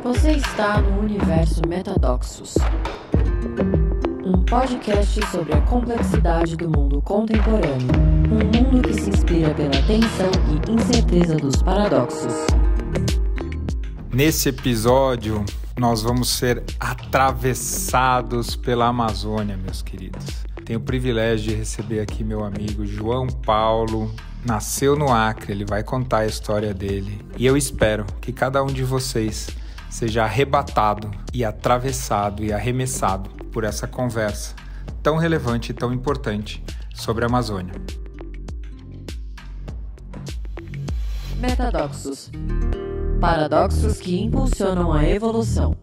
Você está no Universo Metadoxos, um podcast sobre a complexidade do mundo contemporâneo, um mundo que se inspira pela tensão e incerteza dos paradoxos. Nesse episódio, nós vamos ser atravessados pela Amazônia, meus queridos. Tenho o privilégio de receber aqui meu amigo João Paulo. Nasceu no Acre, ele vai contar a história dele. E eu espero que cada um de vocês seja arrebatado e atravessado e arremessado por essa conversa tão relevante e tão importante sobre a Amazônia. Metadoxos. Paradoxos que impulsionam a evolução.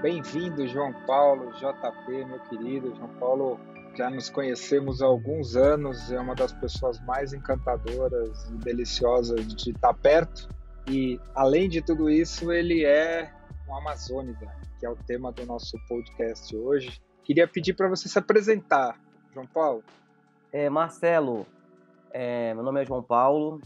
Bem-vindo, João Paulo, JP, meu querido. João Paulo, já nos conhecemos há alguns anos, é uma das pessoas mais encantadoras e deliciosas de estar perto. E, além de tudo isso, ele é um amazônida, que é o tema do nosso podcast hoje. Queria pedir para você se apresentar, João Paulo. Marcelo, meu nome é João Paulo,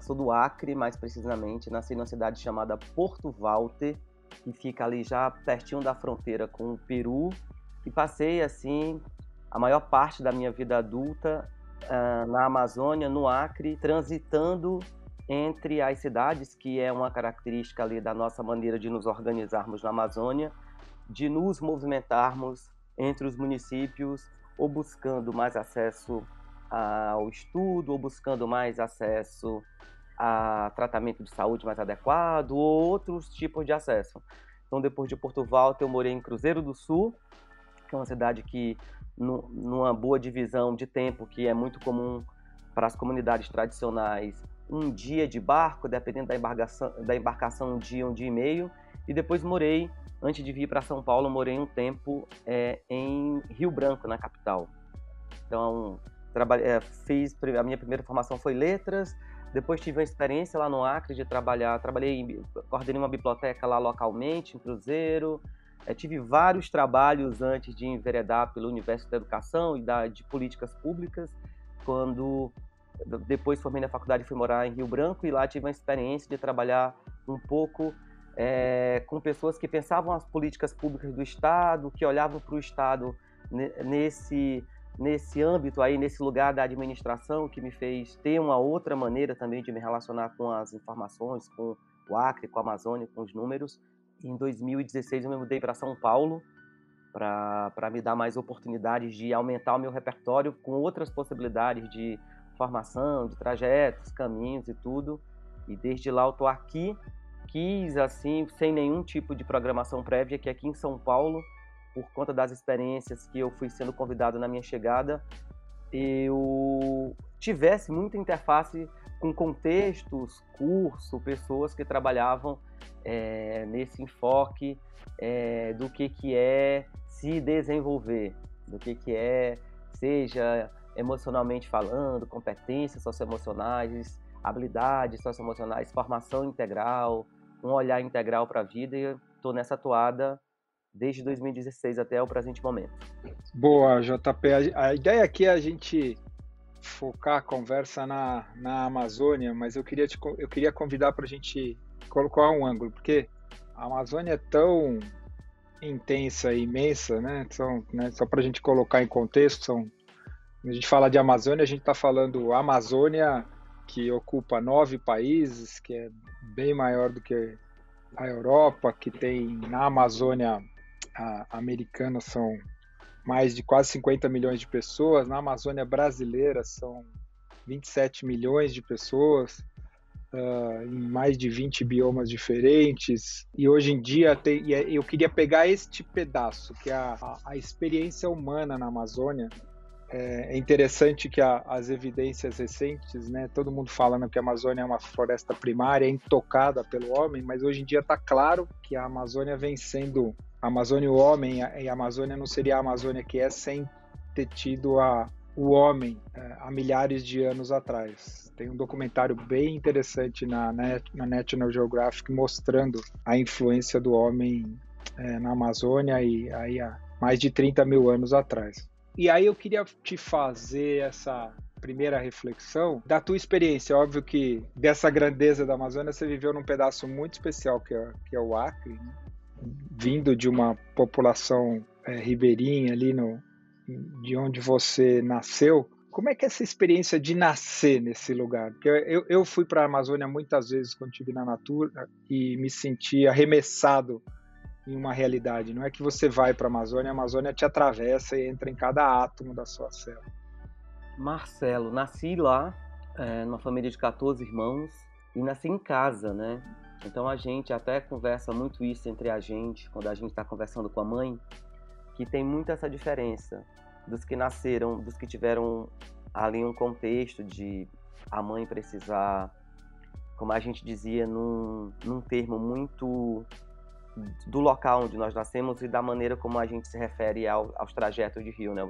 sou do Acre, mais precisamente, nasci numa cidade chamada Porto Walter, que fica ali já pertinho da fronteira com o Peru, e passei, assim, a maior parte da minha vida adulta na Amazônia, no Acre, transitando entre as cidades, que é uma característica ali da nossa maneira de nos organizarmos na Amazônia, de nos movimentarmos entre os municípios, ou buscando mais acesso ao estudo, ou buscando mais acesso a tratamento de saúde mais adequado, ou outros tipos de acesso. Então, depois de Porto Walter, eu morei em Cruzeiro do Sul, que é uma cidade que, numa boa divisão de tempo, que é muito comum para as comunidades tradicionais, um dia de barco, dependendo da embarcação, um dia e meio. E depois morei, antes de vir para São Paulo, morei um tempo em Rio Branco, na capital. Então, a minha primeira formação foi letras. Depois tive uma experiência lá no Acre de coordenei uma biblioteca lá localmente, em Cruzeiro. Tive vários trabalhos antes de enveredar pelo universo da educação e de políticas públicas. Quando depois formei na faculdade e fui morar em Rio Branco, e lá tive uma experiência de trabalhar um pouco com pessoas que pensavam as políticas públicas do Estado, que olhavam para o Estado nesse âmbito aí, nesse lugar da administração, que me fez ter uma outra maneira também de me relacionar com as informações, com o Acre, com a Amazônia, com os números. Em 2016 eu me mudei para São Paulo para me dar mais oportunidades de aumentar o meu repertório com outras possibilidades de formação, de trajetos, caminhos e tudo. E desde lá eu estou aqui, quis assim, sem nenhum tipo de programação prévia, que aqui em São Paulo, por conta das experiências que eu fui sendo convidado na minha chegada, eu tivesse muita interface com contextos, curso, pessoas que trabalhavam nesse enfoque do que é se desenvolver, do que é, seja emocionalmente falando, competências socioemocionais, habilidades socioemocionais, formação integral, um olhar integral para a vida, e eu estou nessa toada desde 2016 até o presente momento. Boa, JP. A ideia aqui é a gente focar a conversa na Amazônia, mas eu queria convidar para a gente colocar um ângulo, porque a Amazônia é tão intensa e imensa, né? Só para a gente colocar em contexto, quando a gente fala de Amazônia, a gente está falando Amazônia, que ocupa 9 países, que é bem maior do que a Europa, que tem na Amazônia americana são mais de quase 50 milhões de pessoas, na Amazônia brasileira são 27 milhões de pessoas, em mais de 20 biomas diferentes, e hoje em dia eu queria pegar este pedaço, que é a experiência humana na Amazônia. É interessante que as evidências recentes, né, todo mundo falando que a Amazônia é uma floresta primária, é intocada pelo homem, mas hoje em dia está claro que a Amazônia vem sendo a Amazônia e o homem, e a Amazônia não seria a Amazônia que é sem ter tido o homem há milhares de anos atrás. Tem um documentário bem interessante na National Geographic mostrando a influência do homem na Amazônia e aí há mais de 30 mil anos atrás. E aí eu queria te fazer primeira reflexão, da tua experiência. Óbvio que dessa grandeza da Amazônia você viveu num pedaço muito especial que é o Acre, né? Vindo de uma população ribeirinha ali de onde você nasceu. Como é que é essa experiência de nascer nesse lugar? Porque eu fui para a Amazônia muitas vezes quando estive na Natura e me senti arremessado em uma realidade. Não é que você vai para a Amazônia te atravessa e entra em cada átomo da sua célula. Marcelo, nasci lá, numa família de 14 irmãos, e nasci em casa, né? Então a gente até conversa muito isso entre a gente, quando a gente está conversando com a mãe, que tem muito essa diferença dos que nasceram, dos que tiveram ali um contexto de a mãe precisar, como a gente dizia, num termo muito do local onde nós nascemos e da maneira como a gente se refere aos trajetos de rio, né?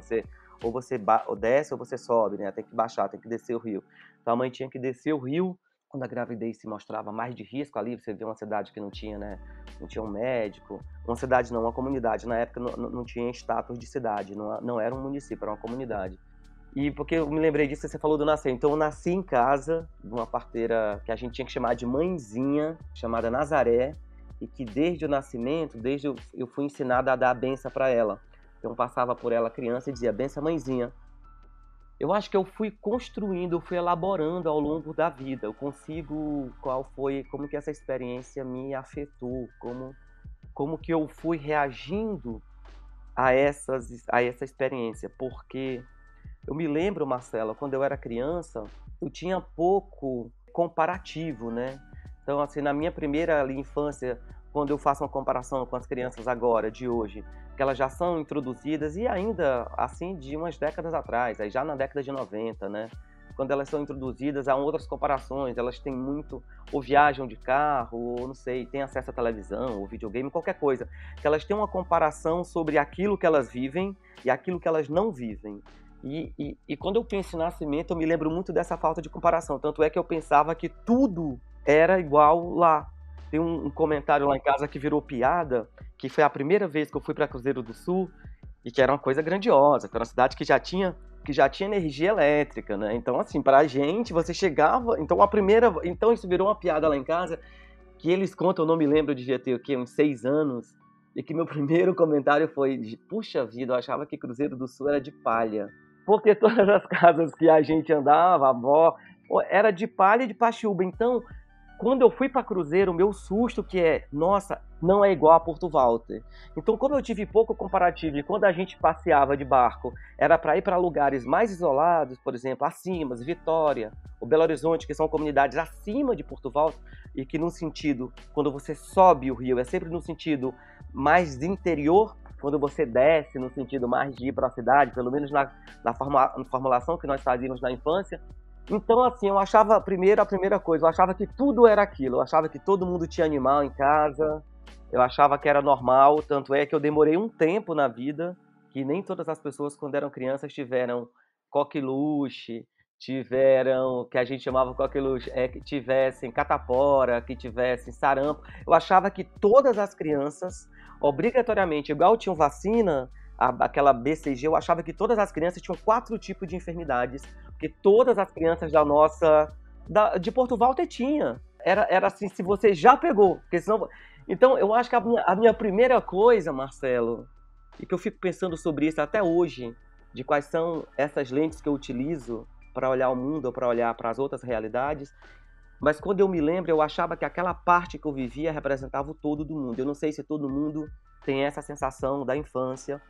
Ou você desce ou você sobe, né? Tem que baixar, tem que descer o rio. Então a mãe tinha que descer o rio quando a gravidez se mostrava mais de risco ali. Você vê uma cidade que não tinha, né? Não tinha um médico. Uma cidade não, uma comunidade. Na época não tinha status de cidade, não era um município, era uma comunidade. E porque eu me lembrei disso, você falou do nascer. Então eu nasci em casa de uma parteira que a gente tinha que chamar de mãezinha, chamada Nazaré, e que desde o nascimento, eu fui ensinada a dar a benção para ela. Então eu passava por ela criança e dizia, benção mãezinha. Eu acho que eu fui construindo, eu fui elaborando ao longo da vida. Eu consigo, como que essa experiência me afetou, como que eu fui reagindo a essa experiência. Porque eu me lembro, Marcela, quando eu era criança, eu tinha pouco comparativo, né? Então, assim, na minha primeira infância, quando eu faço uma comparação com as crianças agora, de hoje, que elas já são introduzidas, e ainda, assim, de umas décadas atrás, aí já na década de 90, né? Quando elas são introduzidas, há outras comparações, elas têm muito, ou viajam de carro, ou não sei, têm acesso à televisão, ou videogame, qualquer coisa, que elas têm uma comparação sobre aquilo que elas vivem e aquilo que elas não vivem. E quando eu penso em nascimento, eu me lembro muito dessa falta de comparação, tanto é que eu pensava que tudo era igual lá. Tem um comentário lá em casa que virou piada, que foi a primeira vez que eu fui para Cruzeiro do Sul, e que era uma coisa grandiosa, que era uma cidade que já tinha energia elétrica, né? Então, assim, pra gente, você chegava... Então isso virou uma piada lá em casa, que eles contam, eu não me lembro, eu devia ter o quê? Uns 6 anos, e que meu primeiro comentário foi, puxa vida, eu achava que Cruzeiro do Sul era de palha. Porque todas as casas que a gente andava, a avó, era de palha e de paxiúba. Então, quando eu fui para Cruzeiro, o meu susto nossa, não é igual a Porto Walter. Então, como eu tive pouco comparativo, e quando a gente passeava de barco, era para ir para lugares mais isolados, por exemplo, Acimas, Vitória, o Belo Horizonte, que são comunidades acima de Porto Walter, e que no sentido, quando você sobe o rio, é sempre no sentido mais interior, quando você desce no sentido mais de ir para a cidade, pelo menos na formulação que nós fazíamos na infância. Então, assim, eu achava, a primeira coisa, eu achava que tudo era aquilo. Eu achava que todo mundo tinha animal em casa, eu achava que era normal, tanto é que eu demorei um tempo na vida, que nem todas as pessoas, quando eram crianças, tiveram coqueluche, que a gente chamava coqueluche, que tivessem catapora, que tivessem sarampo. Eu achava que todas as crianças, obrigatoriamente, igual tinham vacina, aquela BCG, eu achava que todas as crianças tinham 4 tipos de enfermidades, porque todas as crianças de Porto Walter tinha. Era assim, se você já pegou, porque senão... Então, eu acho que a minha primeira coisa, Marcelo, e que eu fico pensando sobre isso até hoje, de quais são essas lentes que eu utilizo para olhar o mundo ou para olhar para as outras realidades, mas quando eu me lembro, eu achava que aquela parte que eu vivia representava o todo do mundo. Eu não sei se todo mundo tem essa sensação da infância,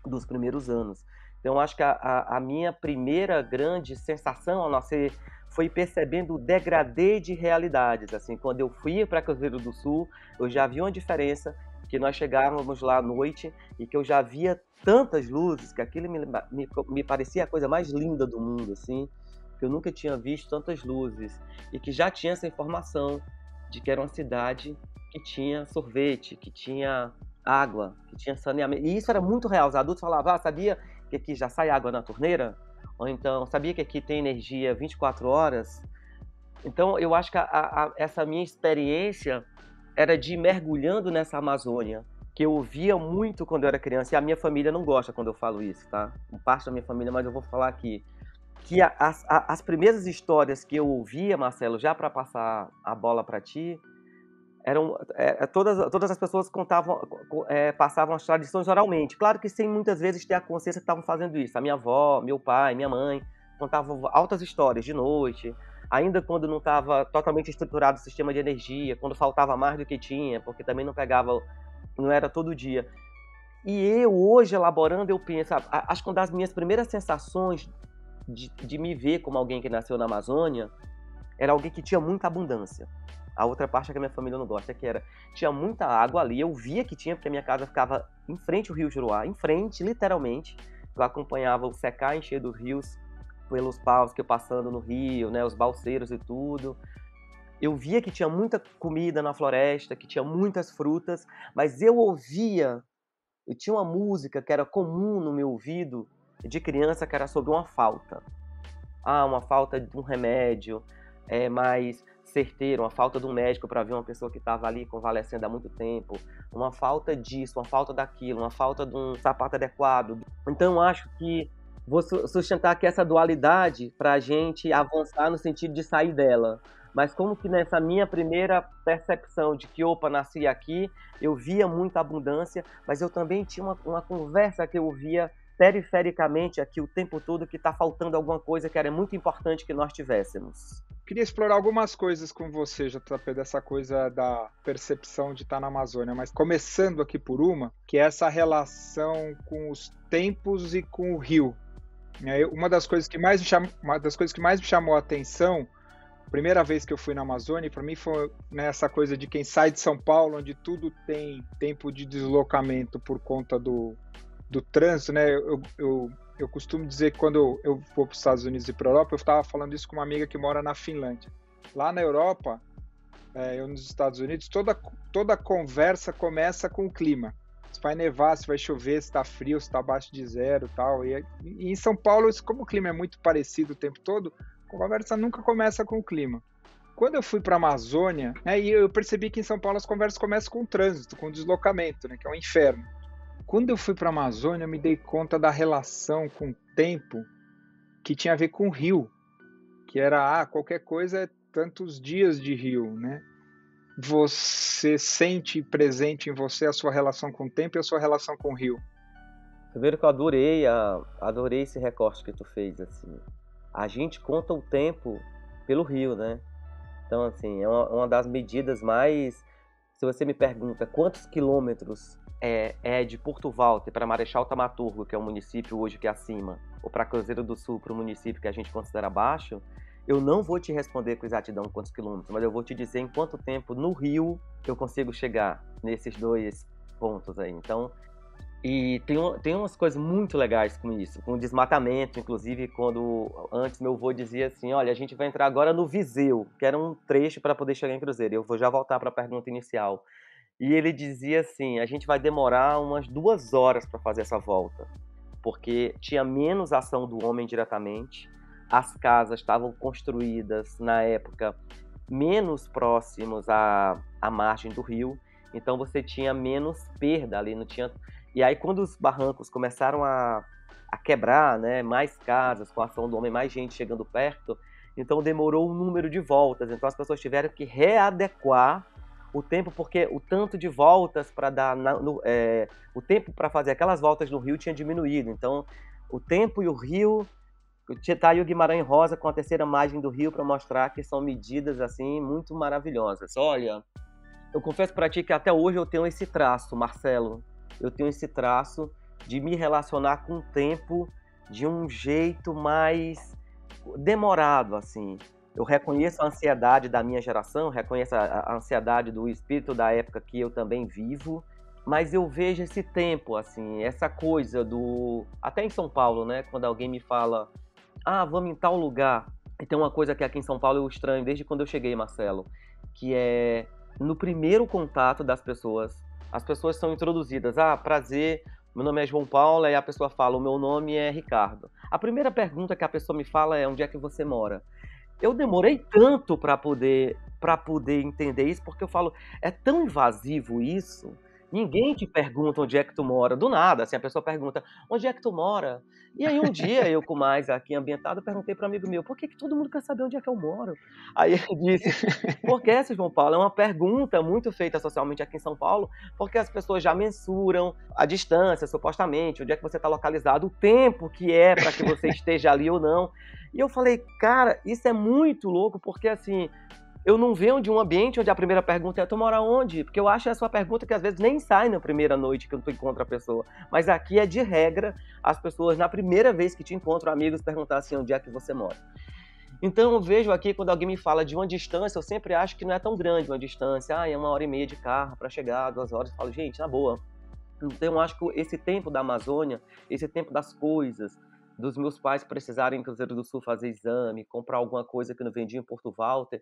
dos primeiros anos. Então, eu acho que a minha primeira grande sensação ao nascer foi percebendo o degradê de realidades. Assim, quando eu fui para Cruzeiro do Sul, eu já vi uma diferença, que nós chegávamos lá à noite e que eu já via tantas luzes, que aquilo me parecia a coisa mais linda do mundo, assim, que eu nunca tinha visto tantas luzes, e que já tinha essa informação de que era uma cidade que tinha sorvete, que tinha água, que tinha saneamento. E isso era muito real. Os adultos falavam, sabia que aqui já sai água na torneira? Ou então, sabia que aqui tem energia 24 horas? Então, eu acho que essa minha experiência era de ir mergulhando nessa Amazônia, que eu ouvia muito quando eu era criança, e a minha família não gosta quando eu falo isso, tá? Parte da minha família, mas eu vou falar aqui. que as primeiras histórias que eu ouvia, Marcelo, já para passar a bola para ti, eram todas as pessoas passavam as tradições oralmente. Claro que sem muitas vezes ter a consciência que estavam fazendo isso. A minha avó, meu pai, minha mãe contavam altas histórias de noite, ainda quando não estava totalmente estruturado o sistema de energia, quando faltava mais do que tinha, porque também não era todo dia. E eu, hoje, elaborando, eu penso, acho que uma das minhas primeiras sensações de me ver como alguém que nasceu na Amazônia era alguém que tinha muita abundância. A outra parte que a minha família não gosta, tinha muita água ali. Eu via que tinha, porque a minha casa ficava em frente ao Rio Juruá, em frente, literalmente. Eu acompanhava o secar e encher dos rios pelos paus que eu passando no rio, né, os balseiros e tudo. Eu via que tinha muita comida na floresta, que tinha muitas frutas, mas eu tinha uma música que era comum no meu ouvido de criança, que era sobre uma falta. Uma falta de um remédio mais certeiro, uma falta de um médico para ver uma pessoa que estava ali convalescendo há muito tempo, uma falta disso, uma falta daquilo, uma falta de um sapato adequado. Então, eu acho que vou sustentar aqui essa dualidade para a gente avançar no sentido de sair dela. Mas como que nessa minha primeira percepção de que, nasci aqui, eu via muita abundância, mas eu também tinha uma conversa que eu via perifericamente aqui o tempo todo, que está faltando alguma coisa que era muito importante que nós tivéssemos. Queria explorar algumas coisas com você, JP, dessa coisa da percepção de estar na Amazônia, mas começando aqui por uma, que é essa relação com os tempos e com o rio. Uma das coisas que mais me chamou a atenção, a primeira vez que eu fui na Amazônia, para mim foi essa coisa de quem sai de São Paulo, onde tudo tem tempo de deslocamento por conta do trânsito, né? Eu costumo dizer que quando eu vou para os Estados Unidos e para a Europa, eu estava falando isso com uma amiga que mora na Finlândia. Lá na Europa, eu nos Estados Unidos, toda conversa começa com o clima. Se vai nevar, se vai chover, se está frio, se está abaixo de zero e tal. E em São Paulo, como o clima é muito parecido o tempo todo, a conversa nunca começa com o clima. Quando eu fui para a Amazônia, e eu percebi que em São Paulo as conversas começam com o trânsito, com o deslocamento, né, que é um inferno. Quando eu fui para a Amazônia, eu me dei conta da relação com o tempo que tinha a ver com o rio, que era, qualquer coisa é tantos dias de rio, né? Você sente presente em você a sua relação com o tempo e a sua relação com o rio? Primeiro que eu adorei esse recorte que tu fez, assim. A gente conta o tempo pelo rio, né? Então, assim, é uma das medidas mais... Se você me pergunta quantos quilômetros é de Porto Walter para Marechal Thaumaturgo, que é o município hoje que é acima, ou para Cruzeiro do Sul, para o município que a gente considera abaixo, eu não vou te responder com exatidão quantos quilômetros, mas eu vou te dizer em quanto tempo no rio eu consigo chegar nesses dois pontos aí. Então, e tem umas coisas muito legais com isso, com o desmatamento, inclusive quando antes meu avô dizia assim, olha, a gente vai entrar agora no Viseu, que era um trecho para poder chegar em Cruzeiro. Eu vou já voltar para a pergunta inicial. E ele dizia assim, a gente vai demorar umas 2 horas para fazer essa volta, porque tinha menos ação do homem diretamente, as casas estavam construídas na época menos próximos à margem do rio, então você tinha menos perda ali, não tinha... E aí quando os barrancos começaram a quebrar, né, mais casas, com a ação do homem, mais gente chegando perto, então demorou um número de voltas, então as pessoas tiveram que readequar o tempo, porque o tanto de voltas para dar... o tempo para fazer aquelas voltas no rio tinha diminuído. Então, o tempo e o rio... Está aí o Guimarães Rosa com a terceira margem do rio para mostrar que são medidas assim muito maravilhosas. Olha, eu confesso para ti que até hoje eu tenho esse traço, Marcelo. Eu tenho esse traço de me relacionar com o tempo de um jeito mais demorado, assim. Eu reconheço a ansiedade da minha geração, reconheço a ansiedade do espírito da época que eu também vivo, mas eu vejo esse tempo, assim, essa coisa do... Até em São Paulo, né? Quando alguém me fala, vamos em tal lugar. E tem uma coisa que aqui em São Paulo eu estranho desde quando eu cheguei, Marcelo, que é no primeiro contato das pessoas, as pessoas são introduzidas. Prazer, meu nome é João Paulo, e a pessoa fala, o meu nome é Ricardo. A primeira pergunta que a pessoa me fala é, onde é que você mora? Eu demorei tanto para poder entender isso, porque eu falo, é tão invasivo isso, Ninguém te pergunta onde é que tu mora, do nada, assim, a pessoa pergunta, onde é que tu mora? E aí um dia, eu com mais aqui ambientado, perguntei para um amigo meu, por que todo mundo quer saber onde é que eu moro? Aí ele disse, porque essa, João Paulo, é uma pergunta muito feita socialmente aqui em São Paulo, porque as pessoas já mensuram a distância, supostamente, onde é que você está localizado, o tempo que é para que você esteja ali ou não. E eu falei, cara, isso é muito louco, porque assim, eu não venho de um ambiente onde a primeira pergunta é tu mora onde? Porque eu acho essa uma pergunta que às vezes nem sai na primeira noite que tu encontra a pessoa. Mas aqui é de regra, as pessoas na primeira vez que te encontram, amigos, perguntar assim, onde é que você mora? Então eu vejo aqui, quando alguém me fala de uma distância, eu sempre acho que não é tão grande uma distância. É 1h30 de carro para chegar, 2 horas. Eu falo, gente, na boa. Então eu acho que esse tempo da Amazônia, esse tempo das coisas, dos meus pais precisarem em Cruzeiro do Sul fazer exame, comprar alguma coisa que não vendia em Porto Walter,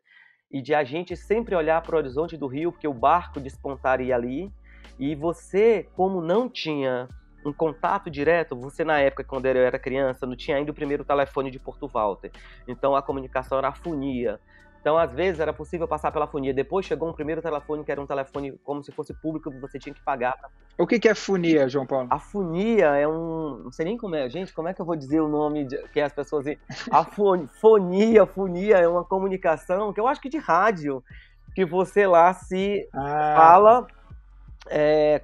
e de a gente sempre olhar para o horizonte do rio, porque o barco despontaria ali, e você, como não tinha um contato direto, você na época, quando eu era criança, não tinha ainda o primeiro telefone de Porto Walter, então a comunicação era a fonia. Então, às vezes, era possível passar pela fonia. Depois chegou um primeiro telefone, que era um telefone como se fosse público, que você tinha que pagar. O que é fonia, João Paulo? A fonia é um... Não sei nem como é. Gente, como é que eu vou dizer o nome que as pessoas... A fonia é uma comunicação, que eu acho que de rádio, que você lá se fala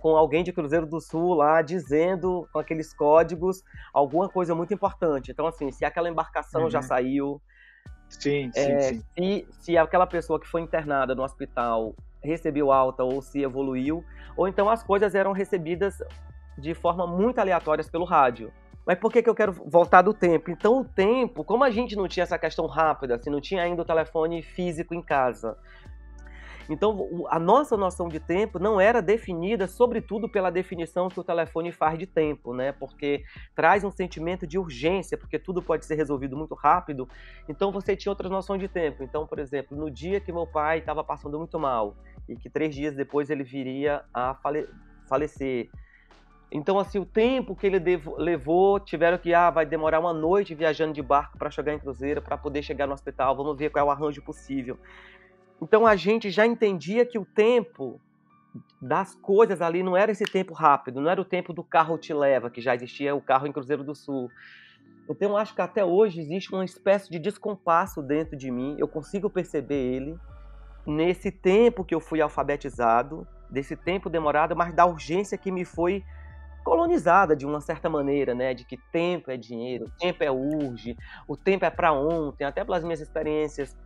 com alguém de Cruzeiro do Sul lá, dizendo, com aqueles códigos, alguma coisa muito importante. Então, assim, se aquela embarcação já saiu... Sim. Se aquela pessoa que foi internada no hospital recebeu alta ou se evoluiu, ou então as coisas eram recebidas de forma muito aleatória pelo rádio. Mas por que eu quero voltar do tempo? Então o tempo, como a gente não tinha essa questão rápida, assim, não tinha ainda o telefone físico em casa, então a nossa noção de tempo não era definida, sobretudo pela definição que o telefone faz de tempo, né? Porque traz um sentimento de urgência, porque tudo pode ser resolvido muito rápido, então você tinha outras noções de tempo. Então, por exemplo, no dia que meu pai estava passando muito mal, e que 3 dias depois ele viria a falecer, então, assim, o tempo que ele levou, tiveram que, vai demorar 1 noite viajando de barco para chegar em Cruzeiro, para poder chegar no hospital, vamos ver qual é o arranjo possível. Então a gente já entendia que o tempo das coisas ali não era esse tempo rápido, não era o tempo do carro te leva, que já existia o carro em Cruzeiro do Sul. Então eu acho que até hoje existe uma espécie de descompasso dentro de mim, eu consigo perceber ele nesse tempo que eu fui alfabetizado, desse tempo demorado, mas da urgência que me foi colonizada de uma certa maneira, né? De que tempo é dinheiro, tempo é urge, o tempo é para ontem, até pelas minhas experiências,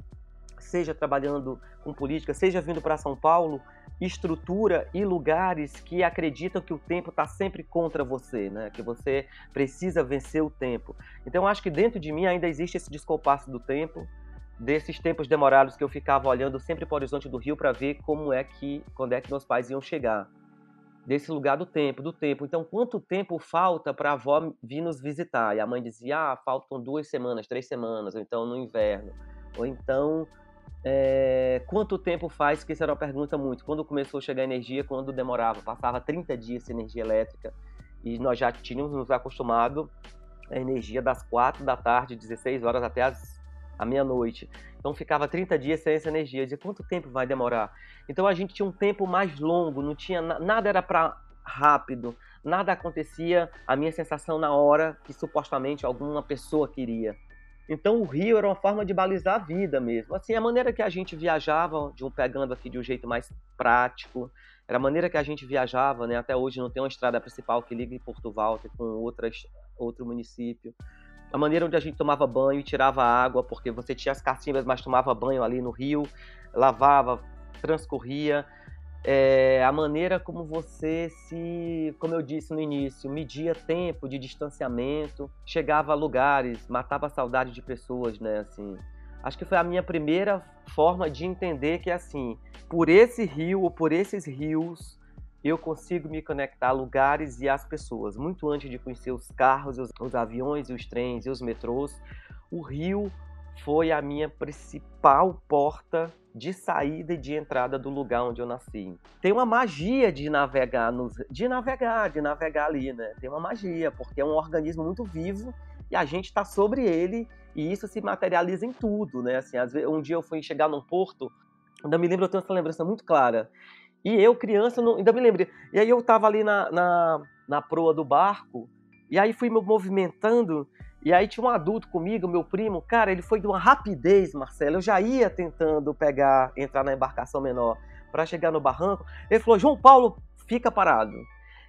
seja trabalhando com política, seja vindo para São Paulo, estrutura e lugares que acreditam que o tempo está sempre contra você, né? Que você precisa vencer o tempo. Então, eu acho que dentro de mim ainda existe esse descompasso do tempo, desses tempos demorados que eu ficava olhando sempre para o horizonte do rio para ver quando é que meus pais iam chegar. Desse lugar do tempo. Então, quanto tempo falta para a avó vir nos visitar? E a mãe dizia, faltam 2 semanas, 3 semanas, ou então no inverno. Ou então, quanto tempo faz, que isso era uma pergunta muito, quando começou a chegar energia, quando demorava, passava 30 dias sem energia elétrica, e nós já tínhamos nos acostumado a energia das 4 da tarde, 16 horas até a meia-noite, então ficava 30 dias sem essa energia. Eu dizia, quanto tempo vai demorar? Então a gente tinha um tempo mais longo, não tinha nada, era para rápido, nada acontecia, a minha sensação na hora que supostamente alguma pessoa queria. Então o rio era uma forma de balizar a vida mesmo. Assim, a maneira que a gente viajava, pegando aqui de um jeito mais prático, era a maneira que a gente viajava, né? Até hoje não tem uma estrada principal que liga em Porto Walter com outro município. A maneira onde a gente tomava banho e tirava água, porque você tinha as cacimbas, mas tomava banho ali no rio, lavava, transcorria. A maneira como você como eu disse no início, media tempo de distanciamento, chegava a lugares, matava a saudade de pessoas, né, assim. Acho que foi a minha primeira forma de entender que, assim, por esse rio ou por esses rios, eu consigo me conectar a lugares e às pessoas. Muito antes de conhecer os carros, os aviões, os trens e os metrôs, o rio foi a minha principal porta de saída e de entrada do lugar onde eu nasci. Tem uma magia de navegar ali, né? Tem uma magia, porque é um organismo muito vivo e a gente está sobre ele, e isso se materializa em tudo, né? Assim, às vezes, um dia eu fui chegar num porto, ainda me lembro, eu tenho essa lembrança muito clara, E eu, criança, ainda me lembrei. E aí eu tava ali na proa do barco, e aí fui me movimentando, e aí tinha um adulto comigo, meu primo, cara, ele foi de uma rapidez, Marcelo, eu já ia tentando entrar na embarcação menor para chegar no barranco, ele falou, João Paulo, fica parado.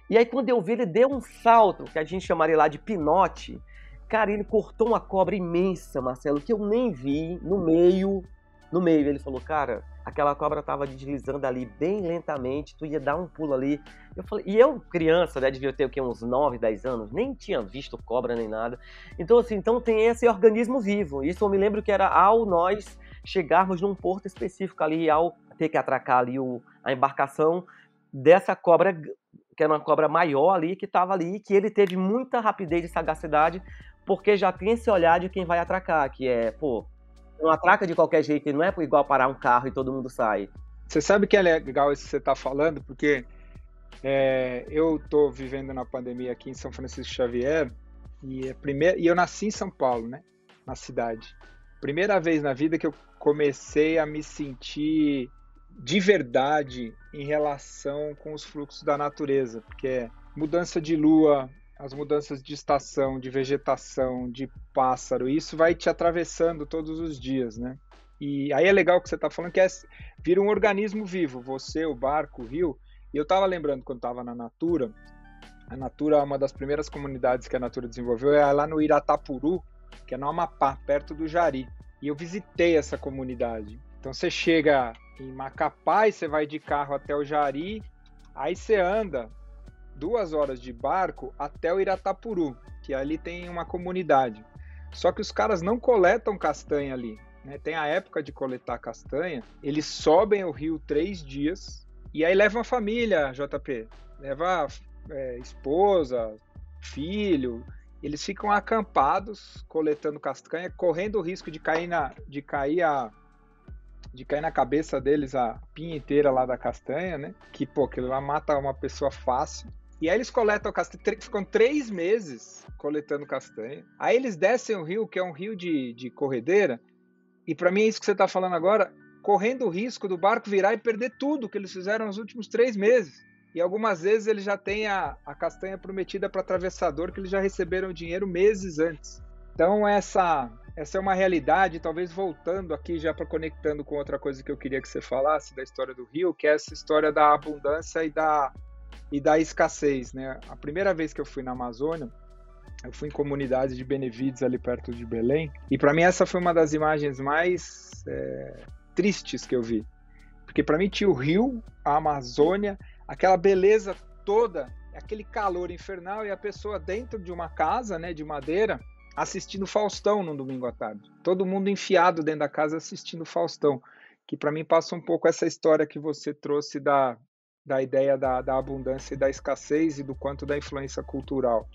E aí quando eu vi, ele deu um salto, que a gente chamaria lá de pinote, cara, ele cortou uma cobra imensa, Marcelo, que eu nem vi, no meio, ele falou, cara, aquela cobra tava deslizando ali bem lentamente, tu ia dar um pulo ali. Eu falei, e eu, criança, né, devia ter o quê, uns 9, 10 anos, nem tinha visto cobra nem nada. Então, assim, então tem esse organismo vivo. Isso eu me lembro que era ao nós chegarmos num porto específico ali, ao ter que atracar ali a embarcação dessa cobra, que era uma cobra maior ali, que estava ali, que ele teve muita rapidez e sagacidade, porque já tem esse olhar de quem vai atracar, que é, pô, não atraca de qualquer jeito, não é igual parar um carro e todo mundo sai. Você sabe que é legal isso que você está falando, porque eu estou vivendo na pandemia aqui em São Francisco Xavier, e eu nasci em São Paulo, né, na cidade. Primeira vez na vida que eu comecei a me sentir de verdade em relação com os fluxos da natureza, porque é mudança de lua, as mudanças de estação, de vegetação, de pássaro, isso vai te atravessando todos os dias, né? E aí é legal o que você está falando, que vira um organismo vivo, você, o barco, o rio. E eu estava lembrando quando estava na Natura, a Natura, uma das primeiras comunidades que a Natura desenvolveu é lá no Iratapuru, que é no Amapá, perto do Jari. E eu visitei essa comunidade. Então você chega em Macapá e você vai de carro até o Jari, aí você anda 2 horas de barco até o Iratapuru, que ali tem uma comunidade. Só que os caras não coletam castanha ali, né? Tem a época de coletar castanha, eles sobem o rio 3 dias e aí levam a família, JP, leva esposa, filho, eles ficam acampados coletando castanha, correndo o risco de cair na cabeça deles a pinha inteira lá da castanha, né? Que, pô, aquilo lá mata uma pessoa fácil. E aí eles coletam castanha, ficam 3 meses coletando castanha. Aí eles descem o rio, que é um rio de corredeira, e para mim é isso que você está falando agora, correndo o risco do barco virar e perder tudo que eles fizeram nos últimos 3 meses. E algumas vezes eles já têm a castanha prometida para atravessador, que eles já receberam o dinheiro meses antes. Então essa é uma realidade, talvez voltando aqui já para conectando com outra coisa que eu queria que você falasse da história do rio, que é essa história da abundância e da escassez, né? A primeira vez que eu fui na Amazônia, eu fui em comunidade de Benevides, ali perto de Belém, e para mim essa foi uma das imagens mais tristes que eu vi. Porque para mim tinha o rio, a Amazônia, aquela beleza toda, aquele calor infernal, e a pessoa dentro de uma casa, né, de madeira, assistindo Faustão num domingo à tarde. Todo mundo enfiado dentro da casa assistindo Faustão, que para mim passa um pouco essa história que você trouxe da ideia da abundância e da escassez e do quanto da influência cultural.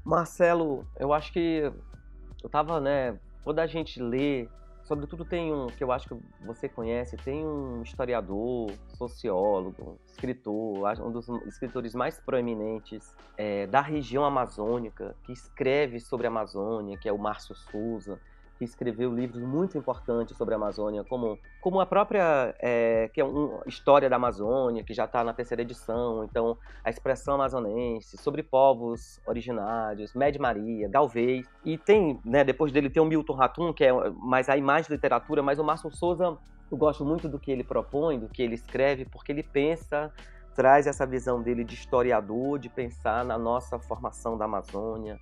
Marcelo, eu acho que eu tava, né, quando a gente lê, sobretudo tem que eu acho que você conhece, tem um historiador, sociólogo, escritor, um dos escritores mais proeminentes da região amazônica, que escreve sobre a Amazônia, que é o Márcio Souza, que escreveu livros muito importantes sobre a Amazônia, como a própria, que é História da Amazônia, que já está na 3ª edição, então a expressão amazonense, sobre povos originários, Média Maria, Galvez, e tem, né, depois dele tem o Milton Ratum, que é mais aí mais literatura, mas o Márcio Souza, eu gosto muito do que ele propõe, do que ele escreve, porque ele traz essa visão dele de historiador, de pensar na nossa formação da Amazônia,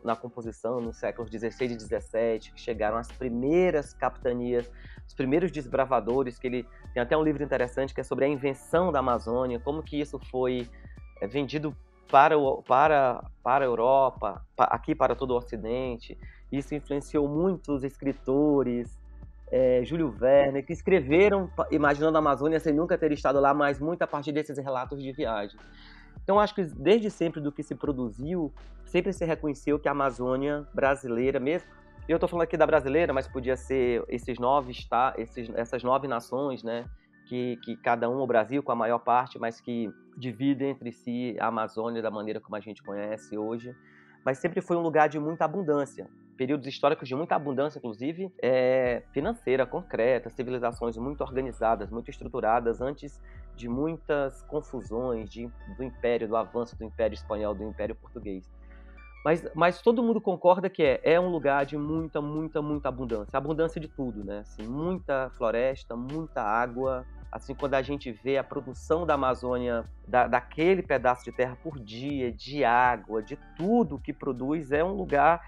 na composição nos séculos XVI e XVII, que chegaram as primeiras capitanias, os primeiros desbravadores, que ele tem até um livro interessante que é sobre a invenção da Amazônia, como que isso foi vendido para a Europa, aqui para todo o Ocidente. Isso influenciou muitos escritores, Júlio Verne, que escreveram imaginando a Amazônia sem nunca ter estado lá, mas muito a partir desses relatos de viagem. Então, acho que desde sempre do que se produziu, sempre se reconheceu que a Amazônia brasileira mesmo, eu estou falando aqui da brasileira, mas podia ser essas 9 nações, né, que cada um, o Brasil com a maior parte, mas que dividem entre si a Amazônia da maneira como a gente conhece hoje. mas sempre foi um lugar de muita abundância. Períodos históricos de muita abundância, inclusive financeira, concreta, civilizações muito organizadas, muito estruturadas, antes de muitas confusões do Império, do avanço do Império Espanhol, do Império Português. Mas todo mundo concorda que é um lugar de muita, muita, muita abundância. Abundância de tudo, né? Assim, muita floresta, muita água. Assim, quando a gente vê a produção da Amazônia, daquele pedaço de terra por dia, de água, de tudo que produz, é um lugar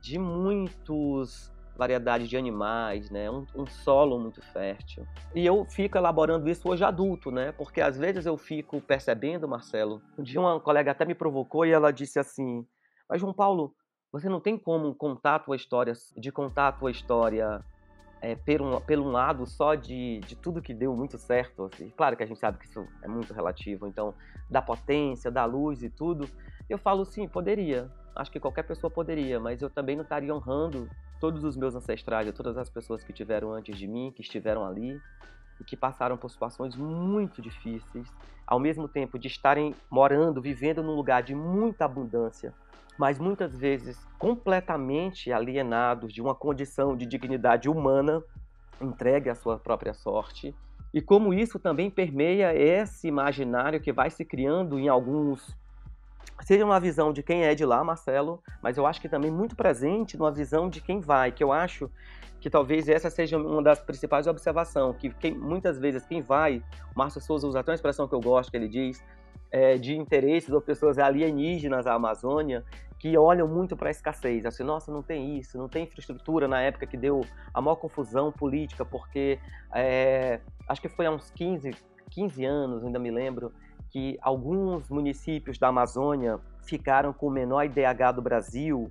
de muitas variedades de animais, né? Um solo muito fértil. E eu fico elaborando isso hoje adulto, né? Porque às vezes eu fico percebendo, Marcelo, um dia uma colega até me provocou e ela disse assim: mas, João Paulo, você não tem como contar a tua história pelo um lado só de tudo que deu muito certo. Assim. Claro que a gente sabe que isso é muito relativo, então, da potência, da luz e tudo. Eu falo, sim, poderia. Acho que qualquer pessoa poderia, mas eu também não estaria honrando todos os meus ancestrais, todas as pessoas que tiveram antes de mim, que estiveram ali e que passaram por situações muito difíceis, ao mesmo tempo de estarem morando, vivendo num lugar de muita abundância, mas muitas vezes completamente alienados de uma condição de dignidade humana, entregue à sua própria sorte. E como isso também permeia esse imaginário que vai se criando em alguns, seja uma visão de quem é de lá, Marcelo, mas eu acho que também muito presente numa visão de quem vai, que eu acho que talvez essa seja uma das principais observações, que muitas vezes quem vai, o Márcio Souza usa até uma expressão que eu gosto, que ele diz, de interesses ou pessoas alienígenas à Amazônia, que olham muito para a escassez, assim, nossa, não tem isso, não tem infraestrutura, na época que deu a maior confusão política, porque acho que foi há uns 15 anos, ainda me lembro, que alguns municípios da Amazônia ficaram com o menor IDH do Brasil,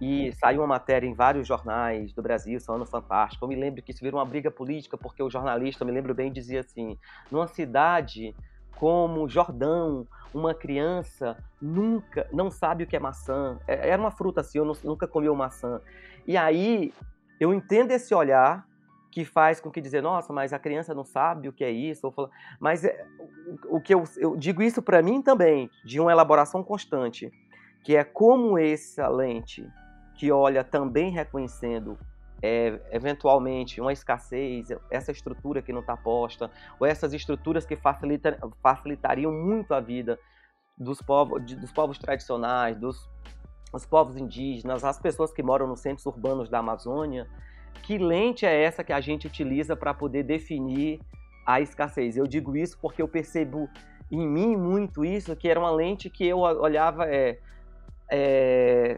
e saiu uma matéria em vários jornais do Brasil, saiu no Fantástico. Eu me lembro que isso virou uma briga política, porque o jornalista, eu me lembro bem, dizia assim, numa cidade como Jordão, uma criança nunca não sabe o que é maçã. Era uma fruta assim, eu nunca comi uma maçã. E aí eu entendo esse olhar que faz com que dizer, nossa, mas a criança não sabe o que é isso. Mas o que eu digo isso para mim também, de uma elaboração constante, que é como essa lente que olha também reconhecendo eventualmente uma escassez, essa estrutura que não está posta, ou essas estruturas que facilitariam muito a vida dos povos tradicionais, dos povos indígenas, as pessoas que moram nos centros urbanos da Amazônia. Que lente é essa que a gente utiliza para poder definir a escassez? Eu digo isso porque eu percebo em mim muito isso, que era uma lente que eu olhava,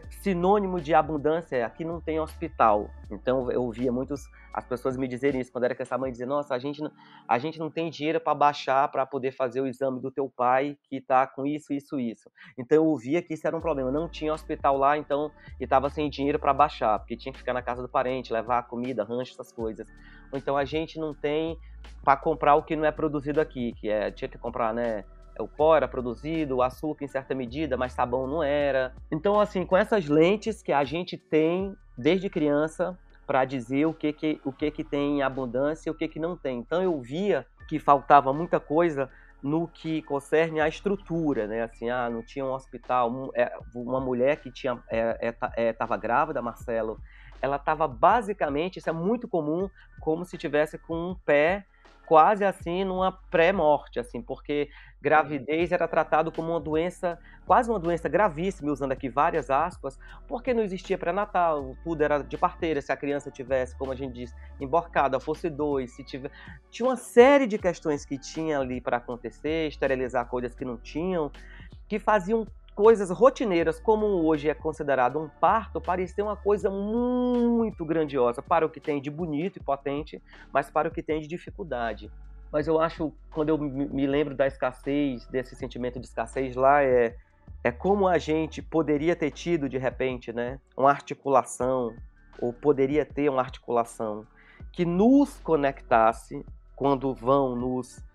sinônimo de abundância, aqui não tem hospital. Então eu ouvia as pessoas me dizerem isso, quando era que essa mãe dizia, nossa, a gente não tem dinheiro para baixar para poder fazer o exame do teu pai que está com isso. Então eu ouvia que isso era um problema, não tinha hospital lá, então, e estava sem dinheiro para baixar, porque tinha que ficar na casa do parente, levar comida, rancho, essas coisas. Ou então a gente não tem para comprar o que não é produzido aqui, tinha que comprar, né? O pó era produzido, o açúcar em certa medida, mas sabão não era. Então, assim, com essas lentes que a gente tem desde criança para dizer o que tem em abundância e o que não tem. Então, eu via que faltava muita coisa no que concerne à estrutura, né? Assim, não tinha um hospital. Uma mulher que estava grávida, Marcelo, ela estava basicamente, isso é muito comum, como se tivesse com um pé quase assim numa pré-morte, assim, porque gravidez era tratado como uma doença, quase uma doença gravíssima, usando aqui várias aspas, porque não existia pré-natal, tudo era de parteira, se a criança tivesse, como a gente diz, emborcada, fosse 2, se tiver... Tinha uma série de questões que tinha ali para acontecer, esterilizar coisas que não tinham, que faziam coisas rotineiras, como hoje é considerado um parto, parecia uma coisa muito grandiosa para o que tem de bonito e potente, mas para o que tem de dificuldade. Mas eu acho, quando eu me lembro da escassez, desse sentimento de escassez lá, é como a gente poderia ter tido, de repente, né, uma articulação, ou poderia ter uma articulação que nos conectasse quando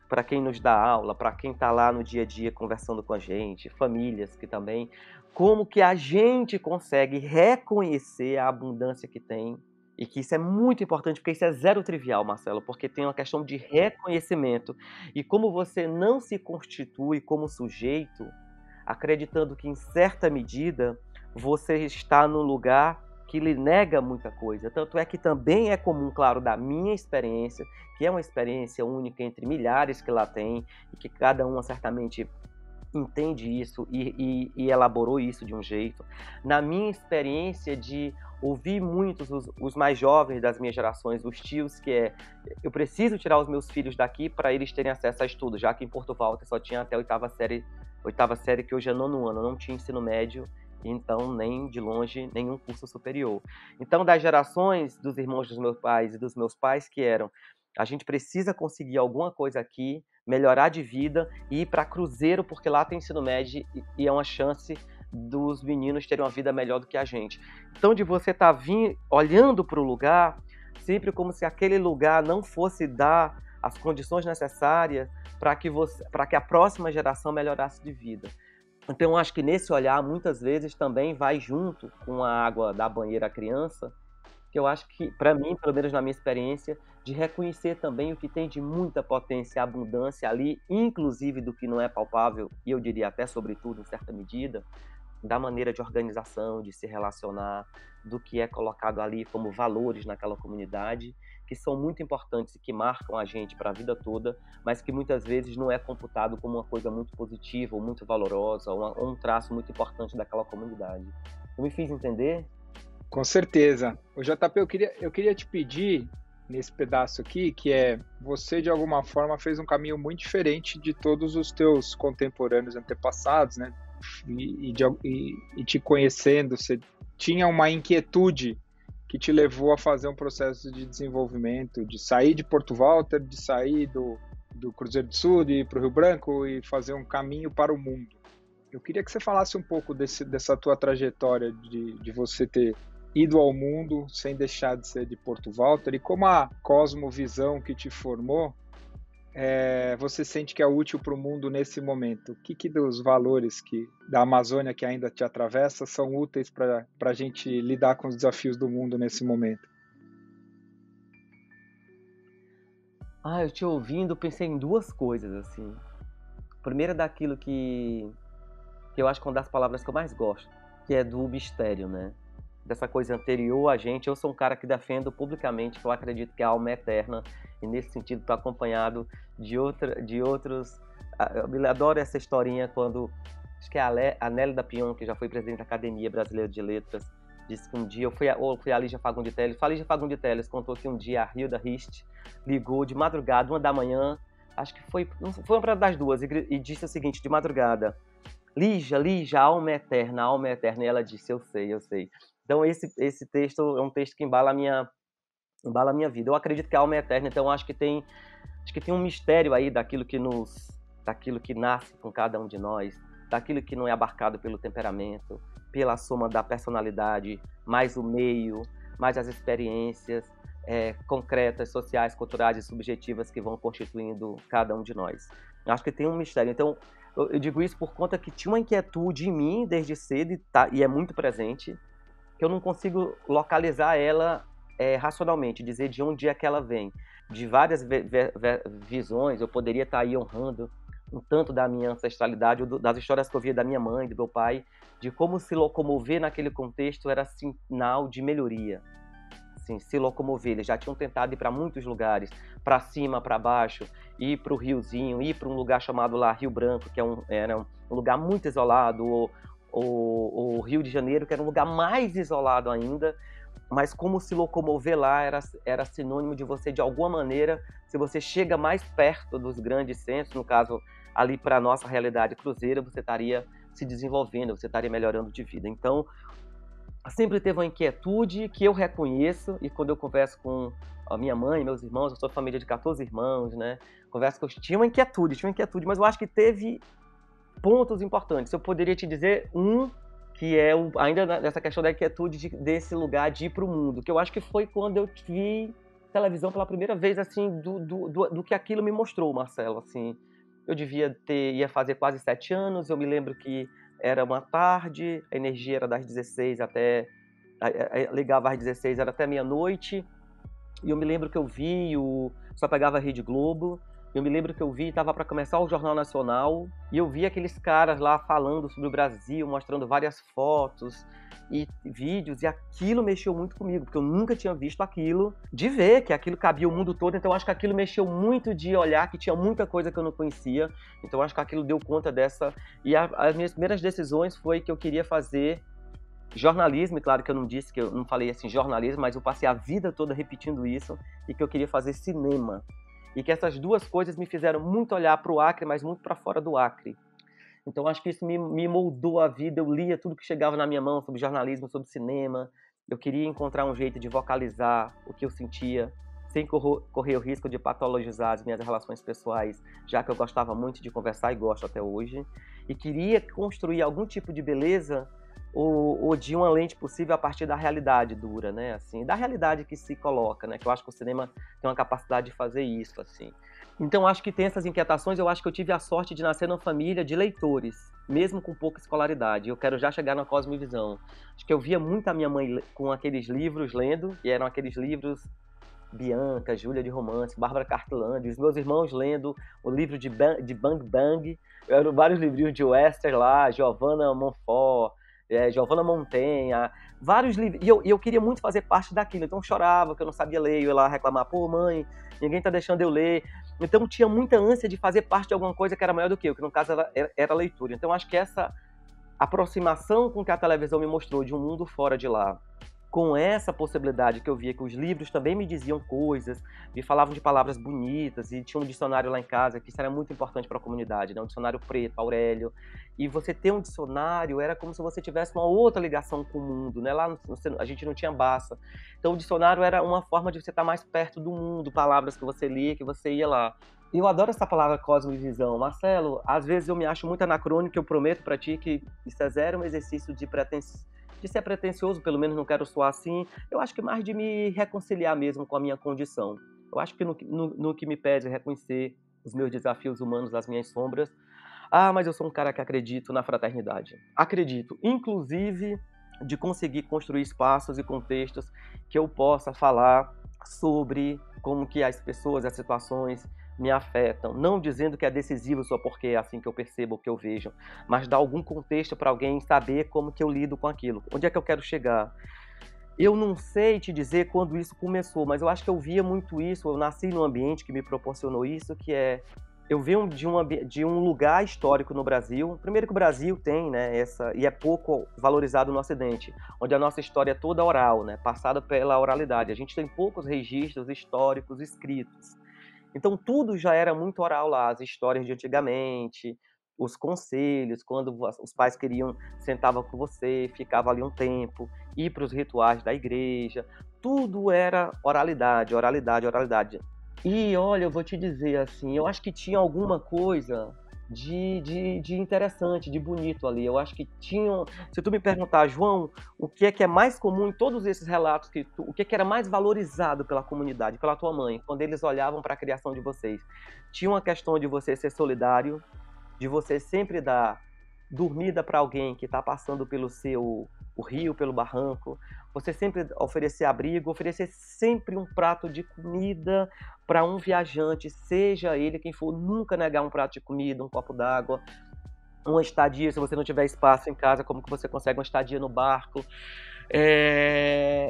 para quem nos dá aula, para quem está lá no dia a dia conversando com a gente, famílias que também, como que a gente consegue reconhecer a abundância que tem, e que isso é muito importante, porque isso é zero trivial, Marcelo, porque tem uma questão de reconhecimento, e como você não se constitui como sujeito, acreditando que em certa medida você está num lugar que lhe nega muita coisa. Tanto é que também é comum, claro, da minha experiência, que é uma experiência única entre milhares que lá tem, e que cada uma certamente entende isso e elaborou isso de um jeito. Na minha experiência de ouvir muitos, os mais jovens das minhas gerações, os tios, que eu preciso tirar os meus filhos daqui para eles terem acesso a estudo, já que em Porto Walter só tinha até a oitava série, que hoje é 9º ano, não tinha ensino médio, então nem de longe nenhum curso superior. Então, das gerações dos irmãos dos meus pais e dos meus pais, que eram: a gente precisa conseguir alguma coisa aqui, melhorar de vida e ir para Cruzeiro, porque lá tem ensino médio e é uma chance dos meninos terem uma vida melhor do que a gente. Então, de você estar olhando para o lugar, sempre como se aquele lugar não fosse dar as condições necessárias para que a próxima geração melhorasse de vida. Então, eu acho que nesse olhar, muitas vezes, também vai junto com a água da banheira à criança, que eu acho que, para mim, pelo menos na minha experiência, de reconhecer também o que tem de muita potência e abundância ali, inclusive do que não é palpável, e eu diria até, sobretudo, em certa medida, da maneira de organização, de se relacionar, do que é colocado ali como valores naquela comunidade, que são muito importantes e que marcam a gente para a vida toda, mas que muitas vezes não é computado como uma coisa muito positiva, ou muito valorosa, ou um traço muito importante daquela comunidade. Eu me fiz entender? Com certeza. O JP, eu queria te pedir, nesse pedaço aqui, que você de alguma forma fez um caminho muito diferente de todos os teus contemporâneos antepassados, né? E te conhecendo, você tinha uma inquietude que te levou a fazer um processo de desenvolvimento, de sair de Porto Walter, de sair do Cruzeiro do Sul, de ir para o Rio Branco e fazer um caminho para o mundo. Eu queria que você falasse um pouco dessa tua trajetória de você ter ido ao mundo sem deixar de ser de Porto Walter, e como a cosmovisão que te formou, você sente que é útil para o mundo nesse momento. O que dos valores da Amazônia que ainda te atravessa são úteis para a gente lidar com os desafios do mundo nesse momento? Eu te ouvindo, pensei em duas coisas, assim. Primeiro, daquilo que eu acho que é uma das palavras que eu mais gosto, que é do mistério, né? Dessa coisa anterior a gente. Eu sou um cara que defendo publicamente que eu acredito que a alma é eterna, e nesse sentido estou acompanhado de outros. Eu adoro essa historinha quando, acho que é a Nélida Pion, que já foi presidente da Academia Brasileira de Letras, disse que um dia, foi a Lígia Fagundes Telles, a Lígia Fagundes Telles contou que um dia a Hilda Rist ligou de madrugada, 1h, acho que foi uma das duas, e disse o seguinte, de madrugada: Lígia, a alma é eterna, e ela disse: eu sei. Então esse texto é um texto que embala a minha vida. Eu acredito que a alma é eterna, então acho que tem um mistério aí daquilo que nasce com cada um de nós, daquilo que não é abarcado pelo temperamento, pela soma da personalidade, mais o meio, mais as experiências concretas, sociais, culturais e subjetivas que vão constituindo cada um de nós. Acho que tem um mistério. Então, eu digo isso por conta que tinha uma inquietude em mim desde cedo e é muito presente, que eu não consigo localizar ela racionalmente, dizer de onde é que ela vem. De várias visões, eu poderia estar aí honrando um tanto da minha ancestralidade, ou das histórias que eu via da minha mãe, do meu pai, de como se locomover naquele contexto era sinal de melhoria. Assim, se locomover, eles já tinham tentado ir para muitos lugares, para cima, para baixo, ir para o Riozinho, ir para um lugar chamado lá Rio Branco, que era um lugar muito isolado, ou Rio de Janeiro, que era um lugar mais isolado ainda, mas como se locomover lá era sinônimo de você, de alguma maneira, se você chega mais perto dos grandes centros, no caso, ali para a nossa realidade cruzeira, você estaria se desenvolvendo, você estaria melhorando de vida. Então, sempre teve uma inquietude que eu reconheço, e quando eu converso com a minha mãe, meus irmãos, eu sou família de 14 irmãos, né? Converso com eles, tinha uma inquietude, mas eu acho que teve pontos importantes. Eu poderia te dizer que é ainda nessa questão da inquietude desse lugar de ir para o mundo, que eu acho que foi quando eu vi televisão pela primeira vez, assim, do que aquilo me mostrou, Marcelo, assim. Eu ia fazer quase 7 anos, eu me lembro que era uma tarde, a energia era das 16 até... ligava às 16, era até meia-noite, e eu me lembro que eu vi, só pegava a Rede Globo, Eu me lembro que eu vi, estava para começar o Jornal Nacional, e eu vi aqueles caras lá falando sobre o Brasil, mostrando várias fotos e vídeos, e aquilo mexeu muito comigo, porque eu nunca tinha visto aquilo, de ver que aquilo cabia o mundo todo, então eu acho que aquilo mexeu muito de olhar que tinha muita coisa que eu não conhecia, então eu acho que aquilo deu conta dessa, e as minhas primeiras decisões foi que eu queria fazer jornalismo, e claro que eu não disse, que eu não falei assim jornalismo, mas eu passei a vida toda repetindo isso, e que eu queria fazer cinema. E que essas duas coisas me fizeram muito olhar para o Acre, mas muito para fora do Acre. Então acho que isso me moldou a vida, eu lia tudo que chegava na minha mão sobre jornalismo, sobre cinema, eu queria encontrar um jeito de vocalizar o que eu sentia, sem correr o risco de patologizar as minhas relações pessoais, já que eu gostava muito de conversar e gosto até hoje, e queria construir algum tipo de beleza ou de uma lente possível a partir da realidade dura, né, assim, da realidade que se coloca, né, que eu acho que o cinema tem uma capacidade de fazer isso, assim. Então, acho que tem essas inquietações, eu acho que eu tive a sorte de nascer numa família de leitores, mesmo com pouca escolaridade, eu quero já chegar na cosmovisão. Acho que eu via muito a minha mãe com aqueles livros lendo, e eram aqueles livros Bianca, Júlia de Romance, Bárbara Cartland, os meus irmãos lendo o livro de Bang Bang, eram vários livrinhos de Wester lá, Giovanna Monfort, Giovanna Montanha, vários livros, e eu queria muito fazer parte daquilo, então eu chorava que eu não sabia ler, eu ia lá reclamar, pô mãe, ninguém tá deixando eu ler, então tinha muita ânsia de fazer parte de alguma coisa que era maior do que eu, que no caso era a leitura, então acho que essa aproximação com que a televisão me mostrou de um mundo fora de lá, com essa possibilidade que eu via que os livros também me diziam coisas, me falavam de palavras bonitas, e tinha um dicionário lá em casa, que isso era muito importante para a comunidade, né? Um dicionário preto, Aurélio, e você ter um dicionário era como se você tivesse uma outra ligação com o mundo, né? Lá a gente não tinha Barça, então o dicionário era uma forma de você estar mais perto do mundo, palavras que você lia, que você ia lá. Eu adoro essa palavra cosmovisão. Marcelo, às vezes eu me acho muito anacrônico, eu prometo para ti que isso é zero um exercício de ser pretencioso, pelo menos não quero soar assim, eu acho que mais de me reconciliar mesmo com a minha condição. Eu acho que no que me pede é reconhecer os meus desafios humanos, as minhas sombras. Ah, mas eu sou um cara que acredito na fraternidade. Acredito, inclusive, de conseguir construir espaços e contextos que eu possa falar sobre como que as pessoas, as situações me afetam, não dizendo que é decisivo só porque é assim que eu percebo, que eu vejo, mas dar algum contexto para alguém saber como que eu lido com aquilo. Onde é que eu quero chegar? Eu não sei te dizer quando isso começou, mas eu acho que eu via muito isso, eu nasci num ambiente que me proporcionou isso, que é, eu venho de um lugar histórico no Brasil, primeiro que o Brasil tem, né, e é pouco valorizado no Ocidente, onde a nossa história é toda oral, né, passada pela oralidade, a gente tem poucos registros históricos escritos. Então tudo já era muito oral lá, as histórias de antigamente, os conselhos, quando os pais queriam, sentavam com você, ficava ali um tempo, ir para os rituais da igreja, tudo era oralidade, oralidade, oralidade. E olha, eu vou te dizer assim, eu acho que tinha alguma coisa de interessante, de bonito ali. Eu acho que tinham. Se tu me perguntar, João, o que é mais comum em todos esses relatos, o que era mais valorizado pela comunidade, pela tua mãe, quando eles olhavam para a criação de vocês? Tinha uma questão de você ser solidário, de você sempre dar dormida para alguém que está passando pelo o rio, pelo barranco, você sempre oferecer abrigo, oferecer sempre um prato de comida para um viajante, seja ele quem for, nunca negar um prato de comida, um copo d'água, uma estadia, se você não tiver espaço em casa, como que você consegue uma estadia no barco?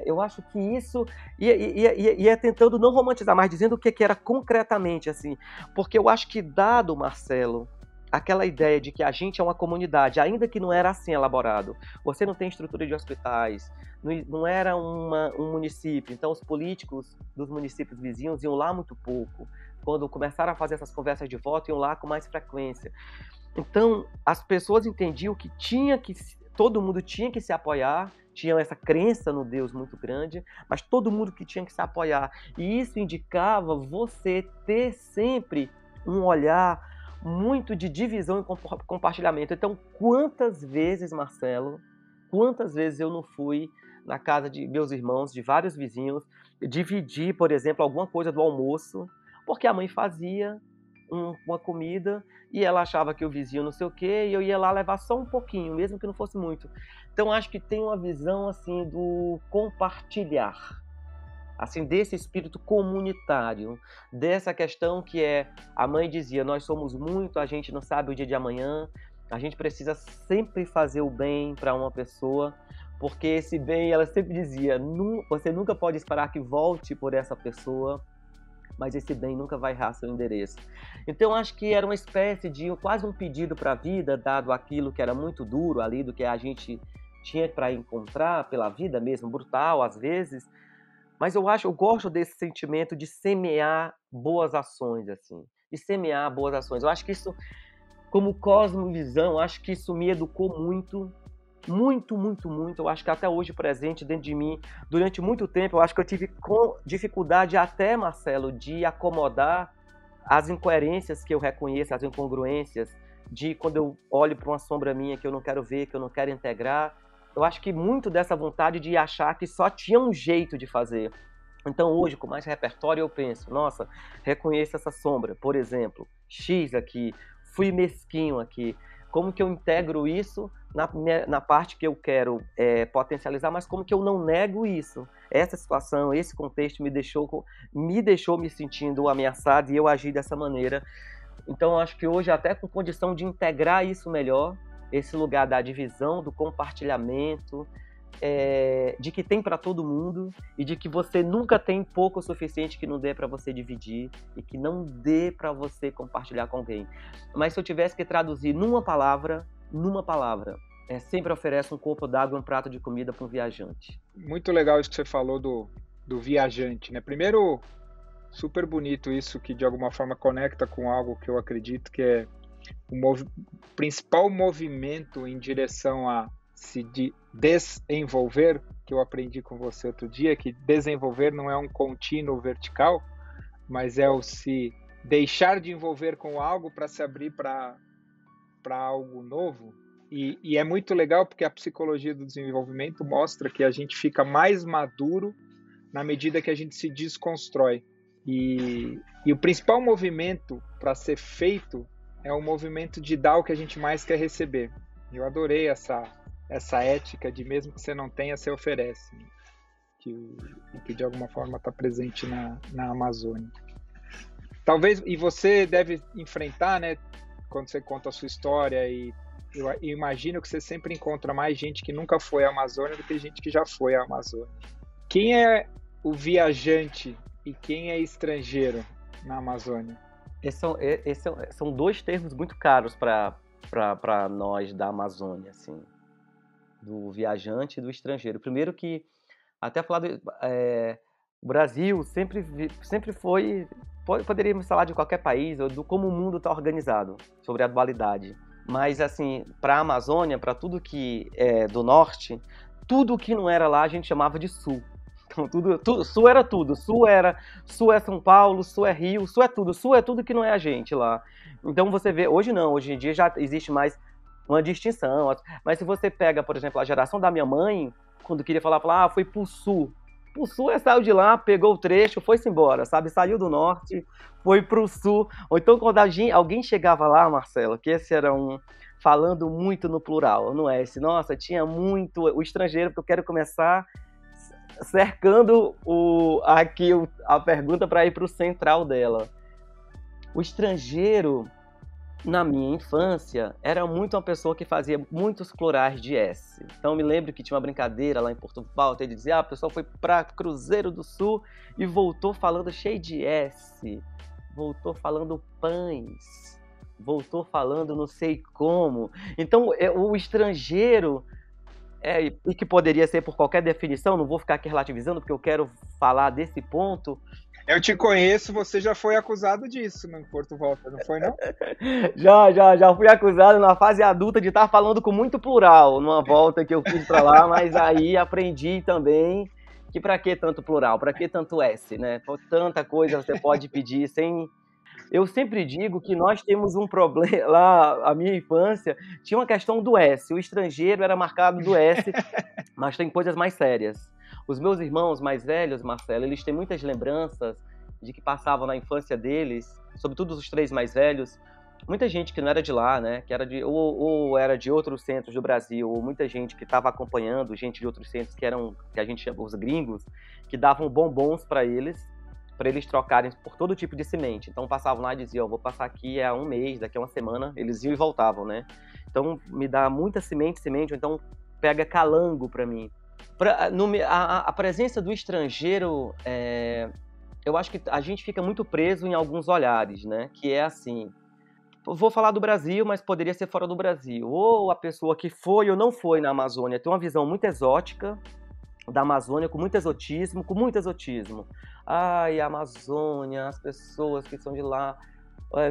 Eu acho que isso e é tentando não romantizar, mas dizendo o que era concretamente, assim, porque eu acho que dado, Marcelo, aquela ideia de que a gente é uma comunidade, ainda que não era assim elaborado. Você não tem estrutura de hospitais, não era um município, então os políticos dos municípios vizinhos iam lá muito pouco. Quando começaram a fazer essas conversas de voto, iam lá com mais frequência. Então, as pessoas entendiam que todo mundo tinha que se apoiar, tinham essa crença no Deus muito grande, mas todo mundo que tinha que se apoiar. E isso indicava você ter sempre um olhar muito de divisão e compartilhamento. Então, quantas vezes, Marcelo, quantas vezes eu não fui na casa de meus irmãos, de vários vizinhos, dividir, por exemplo, alguma coisa do almoço, porque a mãe fazia uma comida e ela achava que o vizinho não sei o quê, e eu ia lá levar só um pouquinho, mesmo que não fosse muito. Então, acho que tem uma visão assim do compartilhar. assim, desse espírito comunitário, dessa questão que a mãe dizia, nós somos muito, a gente não sabe o dia de amanhã, a gente precisa sempre fazer o bem para uma pessoa, porque esse bem, ela sempre dizia, você nunca pode esperar que volte por essa pessoa, mas esse bem nunca vai errar seu endereço. Então, acho que era uma espécie de quase um pedido para a vida, dado aquilo que era muito duro ali, do que a gente tinha para encontrar pela vida mesmo, brutal às vezes, mas eu gosto desse sentimento de semear boas ações, assim, de semear boas ações. Eu acho que isso, como cosmovisão, acho que isso me educou muito, muito, muito, muito. Eu acho que até hoje presente dentro de mim, durante muito tempo, eu acho que eu tive dificuldade até, Marcelo, de acomodar as incoerências que eu reconheço, as incongruências, de quando eu olho para uma sombra minha que eu não quero ver, que eu não quero integrar. Eu acho que muito dessa vontade de achar que só tinha um jeito de fazer. Então hoje, com mais repertório, eu penso, nossa, reconheço essa sombra, por exemplo, X aqui, fui mesquinho aqui, como que eu integro isso na parte que eu quero potencializar, mas como que eu não nego isso? Essa situação, esse contexto me deixou me sentindo ameaçado e eu agi dessa maneira. Então, eu acho que hoje, até com condição de integrar isso melhor, esse lugar da divisão, do compartilhamento, de que tem para todo mundo e de que você nunca tem pouco o suficiente que não dê para você dividir e que não dê para você compartilhar com alguém. Mas se eu tivesse que traduzir numa palavra, sempre oferece um copo d'água e um prato de comida para um viajante. Muito legal isso que você falou do viajante, né? Primeiro, super bonito isso que de alguma forma conecta com algo que eu acredito que é o principal movimento em direção a se desenvolver, que eu aprendi com você outro dia, que desenvolver não é um contínuo vertical, mas é o se deixar de envolver com algo para se abrir para algo novo. E é muito legal porque a psicologia do desenvolvimento mostra que a gente fica mais maduro na medida que a gente se desconstrói. E o principal movimento para ser feito é o movimento de dar o que a gente mais quer receber. Eu adorei essa ética de mesmo que você não tenha, você oferece, né? que de alguma forma está presente na Amazônia. Talvez, e você deve enfrentar, né, quando você conta a sua história, e eu imagino que você sempre encontra mais gente que nunca foi à Amazônia do que gente que já foi à Amazônia. Quem é o viajante e quem é estrangeiro na Amazônia? Esses são dois termos muito caros para nós da Amazônia, assim, do viajante e do estrangeiro. Primeiro que, até falar o Brasil sempre foi, poderíamos falar de qualquer país, ou do como o mundo está organizado, sobre a dualidade. Mas, assim, para a Amazônia, para tudo que é do norte, tudo que não era lá a gente chamava de sul. Então, sul era tudo. Sul é São Paulo, sul é Rio, sul é tudo que não é a gente lá. Então você vê, hoje não, hoje em dia já existe mais uma distinção. Mas se você pega, por exemplo, a geração da minha mãe, quando queria falar, fui pro sul. O sul saiu de lá, pegou o trecho, foi-se embora, sabe? Saiu do norte, foi pro sul. Ou então quando alguém chegava lá, Marcelo, que esse era falando muito no plural, não é esse? Nossa, tinha muito o estrangeiro, porque eu quero começar cercando a pergunta para ir para o central dela. O estrangeiro, na minha infância, era muito uma pessoa que fazia muitos plurais de S. Então, eu me lembro que tinha uma brincadeira lá em Porto Valter, ele dizia, a pessoa foi para Cruzeiro do Sul e voltou falando cheio de S, voltou falando pães, voltou falando não sei como. Então, o estrangeiro... e que poderia ser por qualquer definição, não vou ficar aqui relativizando, porque eu quero falar desse ponto. Eu te conheço, você já foi acusado disso no Porto Valter, não foi não? Já fui acusado na fase adulta de estar falando com muito plural, numa volta que eu fiz para lá, mas aí aprendi também que para que tanto plural, para que tanto S, né? Tanta coisa você pode pedir sem... Eu sempre digo que nós temos um problema, lá, a minha infância, tinha uma questão do S, o estrangeiro era marcado do S, mas tem coisas mais sérias. Os meus irmãos mais velhos, Marcelo, eles têm muitas lembranças de que passavam na infância deles, sobretudo os três mais velhos, muita gente que não era de lá, né, que era ou era de outros centros do Brasil, ou muita gente que estava acompanhando, gente de outros centros que a gente chama os gringos, que davam bombons para eles trocarem por todo tipo de semente. Então passavam lá e diziam, vou passar aqui há um mês, daqui a uma semana, eles iam e voltavam, né? Então me dá muita semente, ou então pega calango para mim. A presença do estrangeiro, eu acho que a gente fica muito preso em alguns olhares, né? Que é assim, vou falar do Brasil, mas poderia ser fora do Brasil. Ou a pessoa que foi ou não foi na Amazônia tem uma visão muito exótica da Amazônia, com muito exotismo, Ai, a Amazônia, as pessoas que são de lá,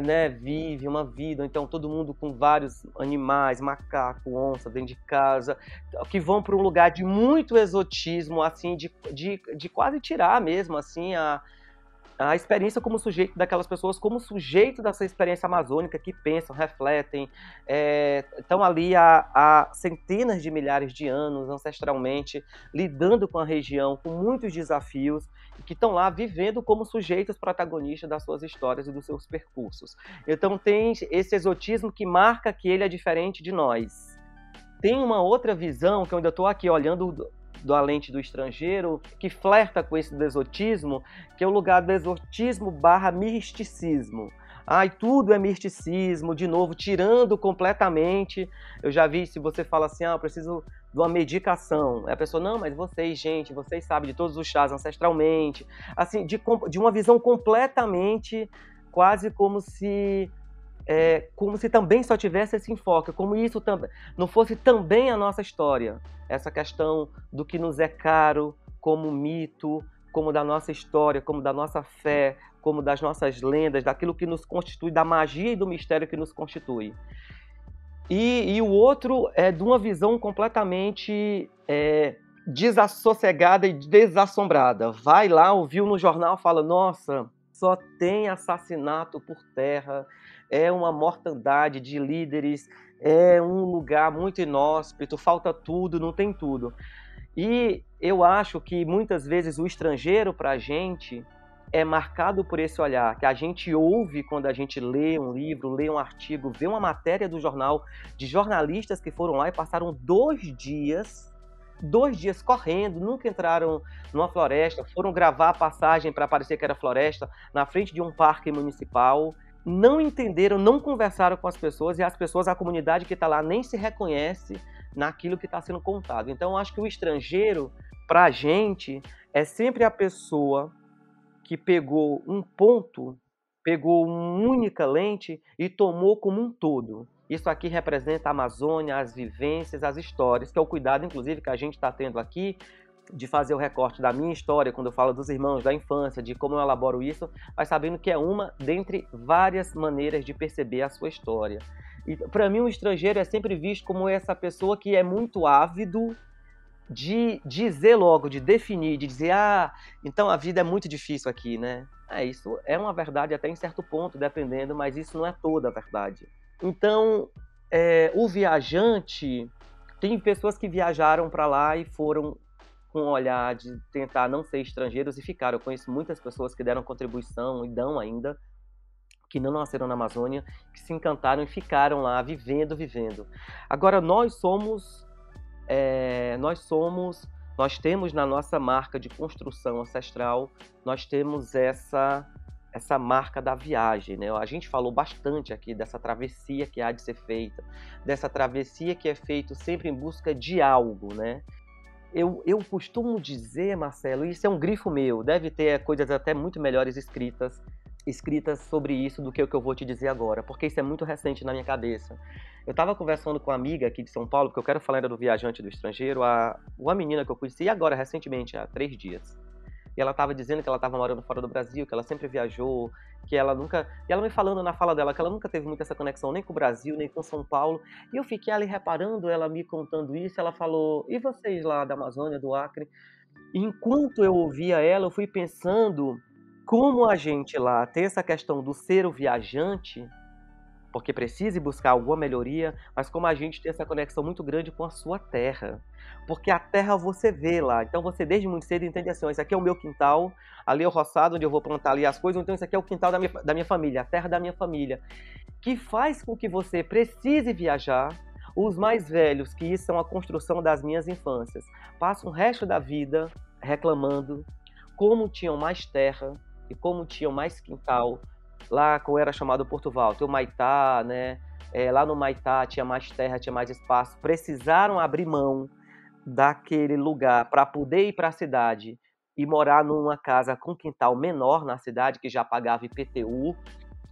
né, vivem uma vida, então todo mundo com vários animais, macaco, onça dentro de casa, que vão para um lugar de muito exotismo, assim, de quase tirar mesmo, assim, a experiência como sujeito daquelas pessoas, como sujeito dessa experiência amazônica, que pensam, refletem, estão ali há centenas de milhares de anos, ancestralmente, lidando com a região, com muitos desafios, e que estão lá vivendo como sujeitos protagonistas das suas histórias e dos seus percursos. Então tem esse exotismo que marca que ele é diferente de nós. Tem uma outra visão, que eu ainda estou aqui olhando da lente do estrangeiro, que flerta com esse do exotismo, que é o lugar do exotismo / misticismo. Ai, tudo é misticismo, de novo, tirando completamente. Eu já vi, se você fala assim, eu preciso de uma medicação. A pessoa, não, mas vocês, gente, vocês sabem de todos os chás ancestralmente. Assim, de uma visão completamente, quase como se também só tivesse esse enfoque, como isso não fosse também a nossa história. Essa questão do que nos é caro, como mito, como da nossa história, como da nossa fé, como das nossas lendas, daquilo que nos constitui, da magia e do mistério que nos constitui. E o outro é de uma visão completamente desassossegada e desassombrada. Vai lá, ouviu no jornal, fala, nossa, só tem assassinato por terra, é uma mortandade de líderes, é um lugar muito inóspito, falta tudo, não tem tudo. E eu acho que muitas vezes o estrangeiro para a gente é marcado por esse olhar, que a gente ouve quando a gente lê um livro, lê um artigo, vê uma matéria do jornal, de jornalistas que foram lá e passaram 2 dias correndo, nunca entraram numa floresta, foram gravar a passagem para parecer que era floresta, na frente de um parque municipal, não entenderam, não conversaram com as pessoas, e as pessoas, a comunidade que está lá, nem se reconhece naquilo que está sendo contado. Então, eu acho que o estrangeiro, para a gente, é sempre a pessoa que pegou um ponto, pegou uma única lente e tomou como um todo. Isso aqui representa a Amazônia, as vivências, as histórias, que é o cuidado, inclusive, que a gente está tendo aqui, de fazer o recorte da minha história, quando eu falo dos irmãos, da infância, de como eu elaboro isso, mas sabendo que é uma dentre várias maneiras de perceber a sua história. E para mim, o estrangeiro é sempre visto como essa pessoa que é muito ávido de dizer logo, de definir, de dizer, então a vida é muito difícil aqui, né? Isso é uma verdade até em certo ponto, dependendo, mas isso não é toda a verdade. Então, o viajante, tem pessoas que viajaram para lá e foram com o olhar de tentar não ser estrangeiros e ficaram. Eu conheço muitas pessoas que deram contribuição e dão ainda, que não nasceram na Amazônia, que se encantaram e ficaram lá vivendo. Agora, nós temos na nossa marca de construção ancestral, nós temos essa marca da viagem, né? A gente falou bastante aqui dessa travessia que há de ser feita, dessa travessia que é feita sempre em busca de algo, né? Eu costumo dizer, Marcelo, isso é um grifo meu, deve ter coisas até muito melhores escritas sobre isso do que o que eu vou te dizer agora, porque isso é muito recente na minha cabeça. Eu estava conversando com uma amiga aqui de São Paulo, porque eu quero falar ainda do viajante do estrangeiro, uma menina que eu conheci agora, recentemente, há 3 dias. E ela estava dizendo que ela estava morando fora do Brasil, que ela sempre viajou, que ela nunca... E ela me falando na fala dela que ela nunca teve muito essa conexão nem com o Brasil, nem com São Paulo. E eu fiquei ali reparando, ela me contando isso, ela falou, e vocês lá da Amazônia, do Acre? E enquanto eu ouvia ela, eu fui pensando como a gente lá tem essa questão do ser o viajante, porque precise buscar alguma melhoria, mas como a gente tem essa conexão muito grande com a sua terra. Porque a terra você vê lá, então você desde muito cedo entende assim, ó, esse aqui é o meu quintal, ali é o roçado onde eu vou plantar ali as coisas, então esse aqui é o quintal da minha família, a terra da minha família, que faz com que você precise viajar. Os mais velhos, que isso são a construção das minhas infâncias, passam o resto da vida reclamando como tinham mais terra e como tinham mais quintal, lá como era chamado Portugal, tem o Maitá, né? Lá no Maitá tinha mais terra, tinha mais espaço. Precisaram abrir mão daquele lugar para poder ir para a cidade e morar numa casa com quintal menor na cidade, que já pagava IPTU.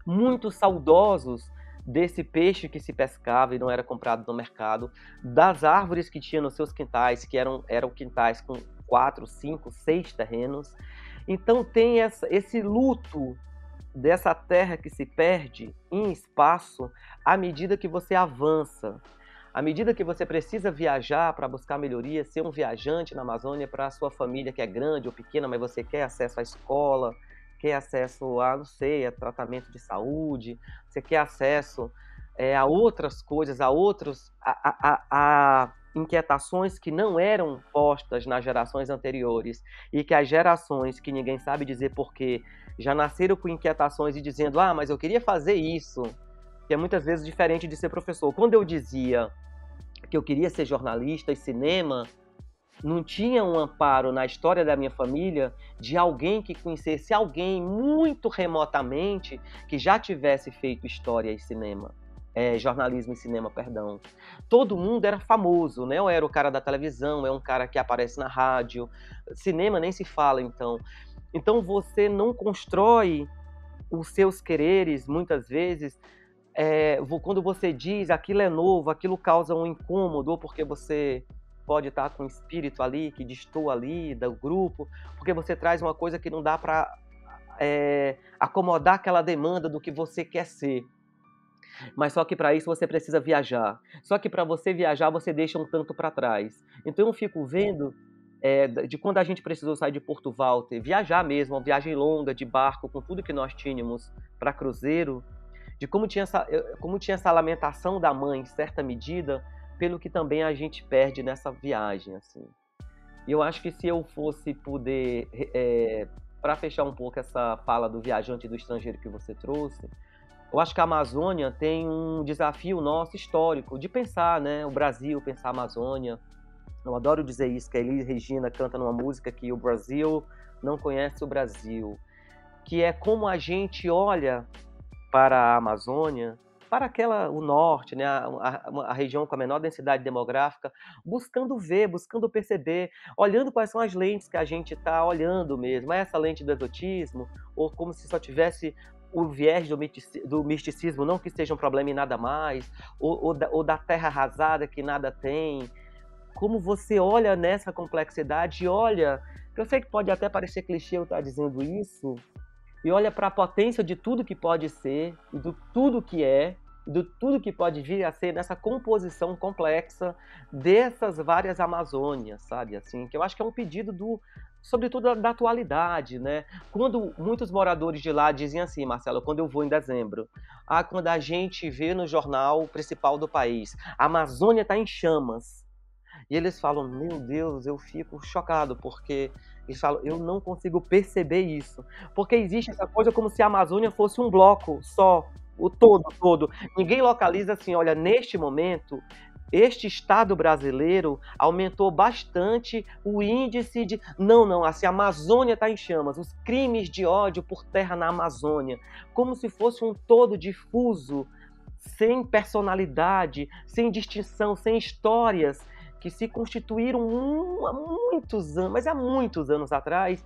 Muito saudosos desse peixe que se pescava e não era comprado no mercado, das árvores que tinha nos seus quintais, que eram quintais com 4, 5, 6 terrenos. Então tem esse luto dessa terra que se perde em espaço à medida que você avança, à medida que você precisa viajar para buscar melhoria, ser um viajante na Amazônia para a sua família que é grande ou pequena, mas você quer acesso à escola, quer acesso a, não sei, a tratamento de saúde, você quer acesso a outras coisas, a inquietações que não eram postas nas gerações anteriores e que as gerações, que ninguém sabe dizer porquê, já nasceram com inquietações e dizendo, mas eu queria fazer isso, que é muitas vezes diferente de ser professor. Quando eu dizia que eu queria ser jornalista e cinema, não tinha um amparo na história da minha família de alguém que conhecesse alguém muito remotamente que já tivesse feito história e cinema. Jornalismo e cinema, perdão. Todo mundo era famoso, né? Ou era o cara da televisão, é um cara que aparece na rádio. Cinema nem se fala, então. Então você não constrói os seus quereres, muitas vezes, quando você diz aquilo é novo, aquilo causa um incômodo, ou porque você pode estar com um espírito ali, que destoa ali do grupo, porque você traz uma coisa que não dá para acomodar aquela demanda do que você quer ser. Mas só que para isso você precisa viajar. Só que para você viajar, você deixa um tanto para trás. Então eu fico vendo de quando a gente precisou sair de Porto Walter, viajar mesmo, uma viagem longa de barco, com tudo que nós tínhamos para cruzeiro, de como tinha essa lamentação da mãe, em certa medida, pelo que também a gente perde nessa viagem, assim. E eu acho que se eu fosse poder, para fechar um pouco essa fala do viajante e do estrangeiro que você trouxe, eu acho que a Amazônia tem um desafio nosso histórico de pensar, né, o Brasil, pensar a Amazônia. Eu adoro dizer isso, que a Elis Regina canta numa música que o Brasil não conhece o Brasil, que é como a gente olha para a Amazônia, para o norte, né, a região com a menor densidade demográfica, buscando ver, buscando perceber, olhando quais são as lentes que a gente está olhando mesmo. É essa lente do exotismo, ou como se só tivesse o viés do misticismo, não que seja um problema e nada mais, ou da terra arrasada que nada tem. Como você olha nessa complexidade e olha, eu sei que pode até parecer clichê eu estar dizendo isso, e olha para a potência de tudo que pode ser, e do tudo que é, e do tudo que pode vir a ser nessa composição complexa dessas várias Amazônias, sabe? Assim, que eu acho que é um pedido sobretudo da atualidade, né? Quando muitos moradores de lá dizem assim, Marcelo, quando eu vou em dezembro, quando a gente vê no jornal principal do país, a Amazônia está em chamas, e eles falam, meu Deus, eu fico chocado, porque eles falam, eu não consigo perceber isso, porque existe essa coisa como se a Amazônia fosse um bloco só, o todo. Ninguém localiza assim, olha, neste momento, este Estado brasileiro aumentou bastante o índice de... Não, assim, a Amazônia está em chamas, os crimes de ódio por terra na Amazônia, como se fosse um todo difuso, sem personalidade, sem distinção, sem histórias, que se constituíram há muitos anos, mas há muitos anos atrás,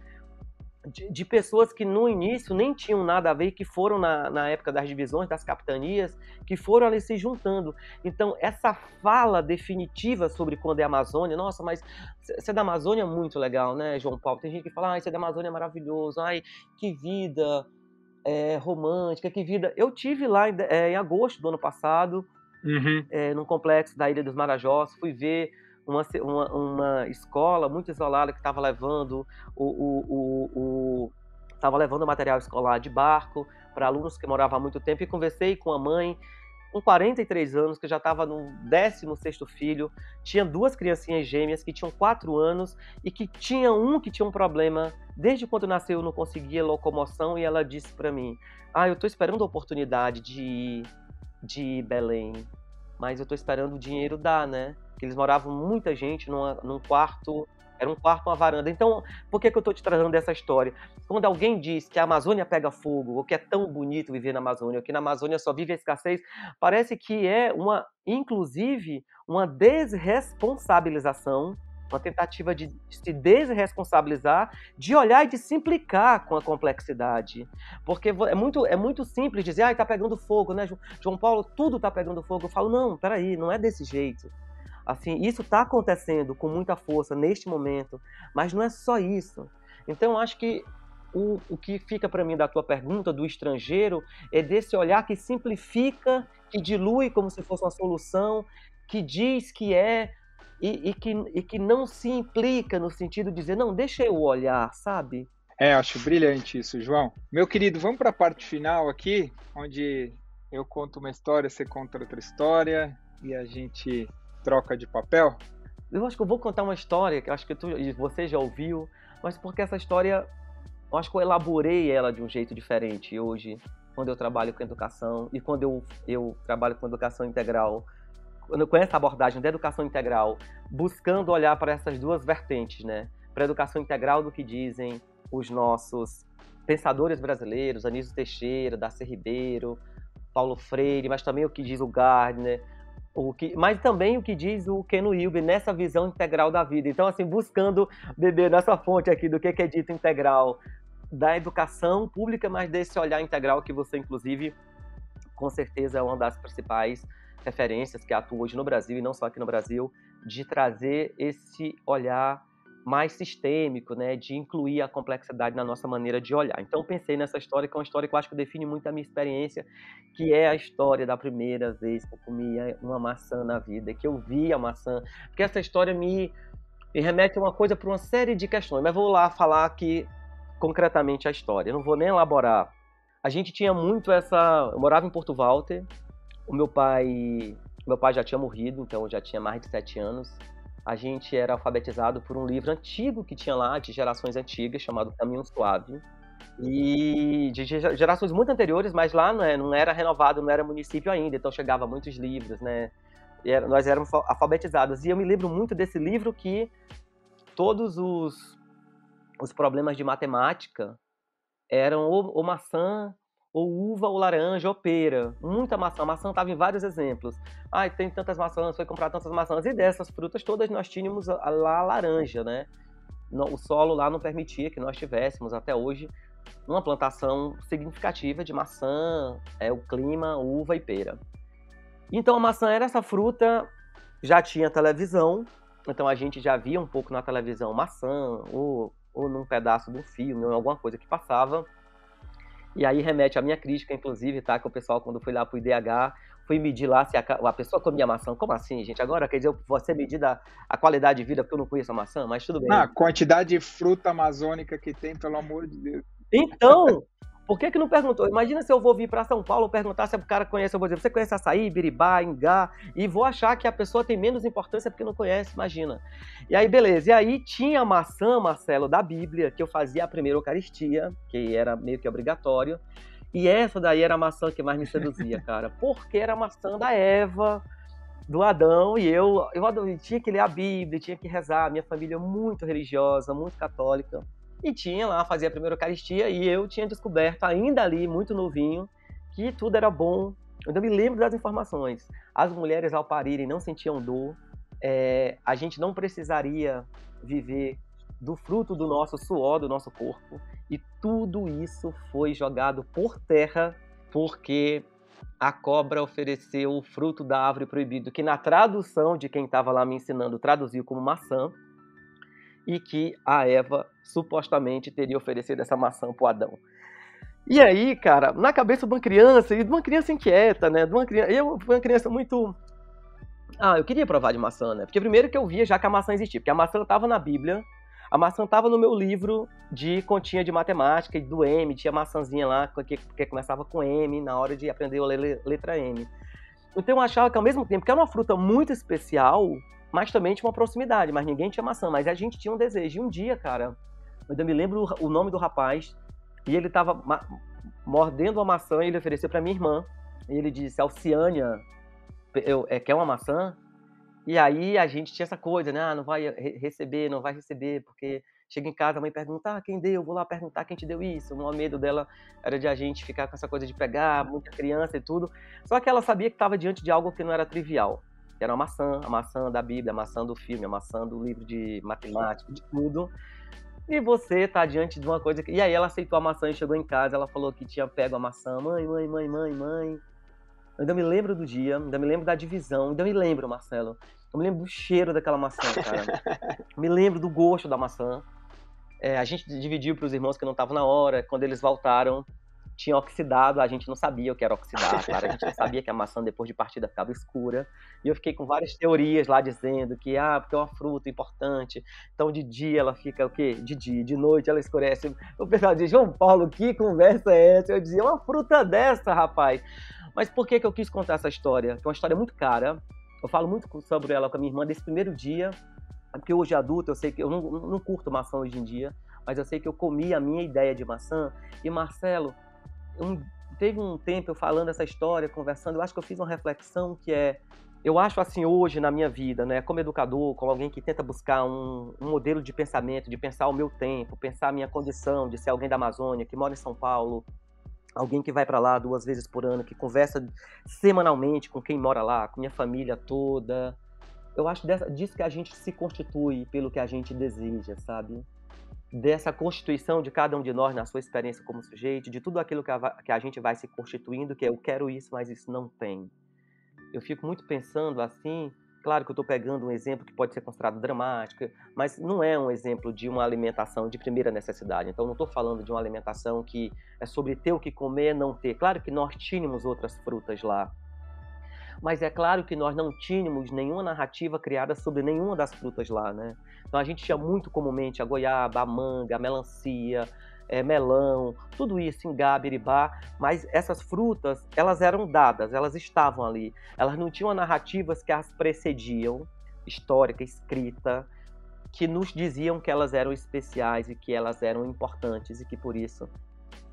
de pessoas que no início nem tinham nada a ver e que foram na época das divisões, das capitanias, que foram ali se juntando. Então, essa fala definitiva sobre quando é a Amazônia, nossa, mas ser da Amazônia é muito legal, né, João Paulo? Tem gente que fala, ser da Amazônia é maravilhoso, que vida romântica, que vida... Eu tive lá em agosto do ano passado, num complexo da Ilha dos Marajós, fui ver uma escola muito isolada que estava levando material escolar de barco para alunos que moravam há muito tempo, e conversei com a mãe com 43 anos, que eu já estava no 16º filho, tinha 2 criancinhas gêmeas que tinham 4 anos e que tinha um que tinha um problema. Desde quando nasceu, não conseguia locomoção, e ela disse para mim: eu estou esperando a oportunidade de ir Belém, mas eu estou esperando o dinheiro dar, né? Porque eles moravam muita gente num quarto, era um quarto, uma varanda. Então, por que eu estou te trazendo essa história? Quando alguém diz que a Amazônia pega fogo, ou que é tão bonito viver na Amazônia, ou que na Amazônia só vive a escassez, parece que é, inclusive, uma desresponsabilização, uma tentativa de se desresponsabilizar, de olhar e de se implicar com a complexidade. Porque é muito simples dizer, está pegando fogo, né, João Paulo, tudo está pegando fogo. Eu falo, não, peraí, não é desse jeito. Assim, isso está acontecendo com muita força neste momento, mas não é só isso. Então, eu acho que o que fica para mim da tua pergunta, do estrangeiro, é desse olhar que simplifica, que dilui como se fosse uma solução, que diz que é, e que não se implica no sentido de dizer, não, deixa eu olhar, sabe? Acho brilhante isso, João. Meu querido, vamos para a parte final aqui, onde eu conto uma história, você conta outra história, e a gente troca de papel. Eu acho que eu vou contar uma história, que eu acho que você já ouviu, mas porque essa história, eu acho que eu elaborei ela de um jeito diferente hoje, quando eu trabalho com educação, e quando eu trabalho com educação integral, quando eu conheço a abordagem da educação integral, buscando olhar para essas duas vertentes, né? Para a educação integral do que dizem os nossos pensadores brasileiros, Anísio Teixeira, Darcy Ribeiro, Paulo Freire, mas também o que diz o Gardner, mas também o que diz o Ken Wilber nessa visão integral da vida. Então, assim, buscando beber nessa fonte aqui do que é dito integral da educação pública, mas desse olhar integral que você, inclusive, com certeza é uma das principais referências que atua hoje no Brasil, e não só aqui no Brasil, de trazer esse olhar mais sistêmico, né, de incluir a complexidade na nossa maneira de olhar. Então, pensei nessa história, que é uma história que eu acho que define muito a minha experiência, que é a história da primeira vez que eu comia uma maçã na vida, que eu vi a maçã, porque essa história me remete a uma coisa, para uma série de questões, mas vou lá falar aqui concretamente a história, não vou nem elaborar. A gente tinha muito eu morava em Porto Walter, o meu pai já tinha morrido, então eu já tinha mais de 7 anos. A gente era alfabetizado por um livro antigo que tinha lá, de gerações antigas, chamado Caminho Suave. E de gerações muito anteriores, mas lá não era renovado, não era município ainda, então chegava muitos livros, né? Nós éramos alfabetizados. E eu me lembro muito desse livro, que todos os problemas de matemática eram ou maçã, ou uva, ou laranja, ou pera. Muita maçã. A maçã estava em vários exemplos. Tem tantas maçãs, foi comprar tantas maçãs. E dessas frutas todas nós tínhamos lá a laranja, né? O solo lá não permitia que nós tivéssemos, até hoje, uma plantação significativa de maçã, o clima, uva e pera. Então a maçã era essa fruta, já tinha televisão, então a gente já via um pouco na televisão maçã, ou num pedaço do filme, ou alguma coisa que passava. E aí remete à minha crítica, inclusive, tá? Que o pessoal, quando fui lá pro IDH, fui medir lá se a pessoa comia maçã. Como assim, gente? Agora, quer dizer, você medir a qualidade de vida porque eu não conheço a maçã? Mas tudo bem. A quantidade de fruta amazônica que tem, pelo amor de Deus. Então, por que não perguntou? Imagina se eu vou vir para São Paulo perguntar se o cara conhece, eu vou dizer, você conhece açaí, biribá, ingá, e vou achar que a pessoa tem menos importância porque não conhece, imagina. E aí, beleza. E aí tinha a maçã, Marcelo, da Bíblia, que eu fazia a primeira Eucaristia, que era meio que obrigatório, e essa daí era a maçã que mais me seduzia, cara, porque era a maçã da Eva, do Adão, e eu tinha que ler a Bíblia, tinha que rezar, minha família é muito religiosa, muito católica, e tinha lá, fazia a primeira Eucaristia, e eu tinha descoberto, ainda ali, muito novinho, que tudo era bom. Eu me lembro das informações. As mulheres, ao parirem, não sentiam dor. A gente não precisaria viver do fruto do nosso suor, do nosso corpo. E tudo isso foi jogado por terra, porque a cobra ofereceu o fruto da árvore proibido, que na tradução de quem estava lá me ensinando, traduziu como maçã, e que a Eva supostamente teria oferecido essa maçã para o Adão. E aí, cara, na cabeça de uma criança, e de uma criança inquieta, né? Eu fui uma criança muito... eu queria provar de maçã, né? Porque primeiro que eu via já que a maçã existia, porque a maçã estava na Bíblia, a maçã estava no meu livro de continha de matemática, do M, tinha maçãzinha lá que começava com M, na hora de aprender a ler letra M. Então eu achava que ao mesmo tempo que era uma fruta muito especial, mas também tinha uma proximidade, mas ninguém tinha maçã, mas a gente tinha um desejo. E um dia, cara, eu ainda me lembro o nome do rapaz, e ele tava mordendo a maçã e ele ofereceu para minha irmã. E ele disse, Alciânia, quer uma maçã? E aí a gente tinha essa coisa, né? Não vai receber, não vai receber, porque chega em casa, a mãe pergunta, quem deu? Vou lá perguntar quem te deu isso. O maior medo dela era de a gente ficar com essa coisa de pegar, muita criança e tudo. Só que ela sabia que estava diante de algo que não era trivial. Era uma maçã, a maçã da Bíblia, a maçã do filme, a maçã do livro de matemática, de tudo. E você tá diante de uma coisa... E aí ela aceitou a maçã e chegou em casa, ela falou que tinha pego a maçã. Mãe. Eu ainda me lembro do dia, ainda me lembro da divisão, ainda me lembro, Marcelo. Eu me lembro do cheiro daquela maçã, cara. Me lembro do gosto da maçã. A gente dividiu para os irmãos que não estavam na hora. Quando eles voltaram, tinha oxidado. A gente não sabia o que era oxidar, claro. A gente não sabia que a maçã, depois de partida, ficava escura. E eu fiquei com várias teorias lá dizendo que, porque é uma fruta importante. Então, de dia ela fica o quê? De dia. De noite ela escurece. O pessoal diz, João Paulo, que conversa é essa? Eu dizia, uma fruta dessa, rapaz. Mas por que eu quis contar essa história? Que é uma história muito cara. Eu falo muito sobre ela com a minha irmã desse primeiro dia, porque hoje adulto, eu sei que eu não curto maçã hoje em dia, mas eu sei que eu comi a minha ideia de maçã. E Marcelo, teve um tempo eu falando essa história, conversando, eu acho que eu fiz uma reflexão que eu acho assim hoje na minha vida, né, como educador, como alguém que tenta buscar um modelo de pensamento, de pensar o meu tempo, pensar a minha condição de ser alguém da Amazônia, que mora em São Paulo, alguém que vai para lá 2 vezes por ano, que conversa semanalmente com quem mora lá, com minha família toda. Eu acho disso que a gente se constitui pelo que a gente deseja, sabe? Dessa constituição de cada um de nós na sua experiência como sujeito, de tudo aquilo que a gente vai se constituindo, que é eu quero isso, mas isso não tem. Eu fico muito pensando assim, claro que eu estou pegando um exemplo que pode ser considerado dramático, mas não é um exemplo de uma alimentação de primeira necessidade. Então não estou falando de uma alimentação que é sobre ter o que comer, não ter. Claro que nós tínhamos outras frutas lá, mas é claro que nós não tínhamos nenhuma narrativa criada sobre nenhuma das frutas lá, né? Então a gente tinha muito comumente a goiaba, a manga, a melancia, melão, tudo isso, ingá, biribá, mas essas frutas, elas eram dadas, elas estavam ali. Elas não tinham narrativas que as precediam, histórica, escrita, que nos diziam que elas eram especiais e que elas eram importantes e que por isso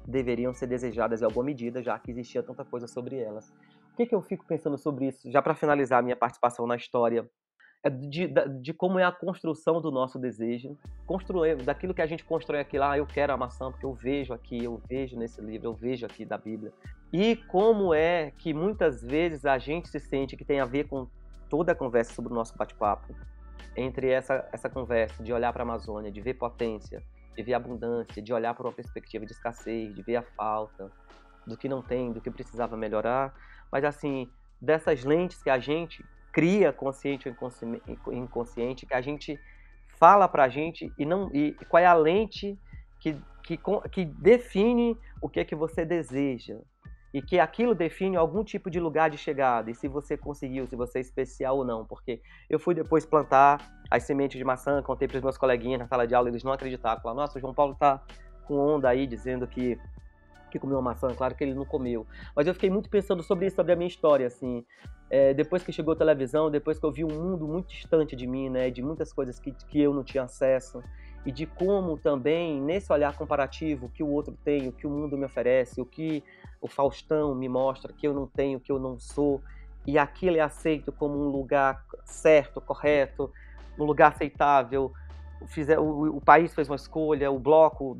deveriam ser desejadas em alguma medida, já que existia tanta coisa sobre elas. O que eu fico pensando sobre isso, já para finalizar a minha participação na história, de como é a construção do nosso desejo, daquilo que a gente constrói aqui lá, eu quero a maçã porque eu vejo aqui, eu vejo nesse livro, eu vejo aqui da Bíblia. E como é que muitas vezes a gente se sente que tem a ver com toda a conversa sobre o nosso bate-papo, entre essa conversa de olhar para a Amazônia, de ver potência, de ver abundância, de olhar para uma perspectiva de escassez, de ver a falta, do que não tem, do que precisava melhorar, mas assim, dessas lentes que a gente cria, consciente ou inconsciente, que a gente fala pra gente e qual é a lente que define o que é que você deseja e que aquilo define algum tipo de lugar de chegada e se você conseguiu, se você é especial ou não, porque eu fui depois plantar as sementes de maçã, contei para os meus coleguinhas na sala de aula, eles não acreditavam, falaram, nossa, o João Paulo tá com onda aí dizendo que comeu uma maçã, claro que ele não comeu. Mas eu fiquei muito pensando sobre isso, sobre a minha história, assim. Depois que chegou a televisão, depois que eu vi um mundo muito distante de mim, né, de muitas coisas que eu não tinha acesso, e de como também, nesse olhar comparativo, o que o outro tem, o que o mundo me oferece, o que o Faustão me mostra, que eu não tenho, que eu não sou, e aquilo é aceito como um lugar certo, correto, um lugar aceitável. O país fez uma escolha, o bloco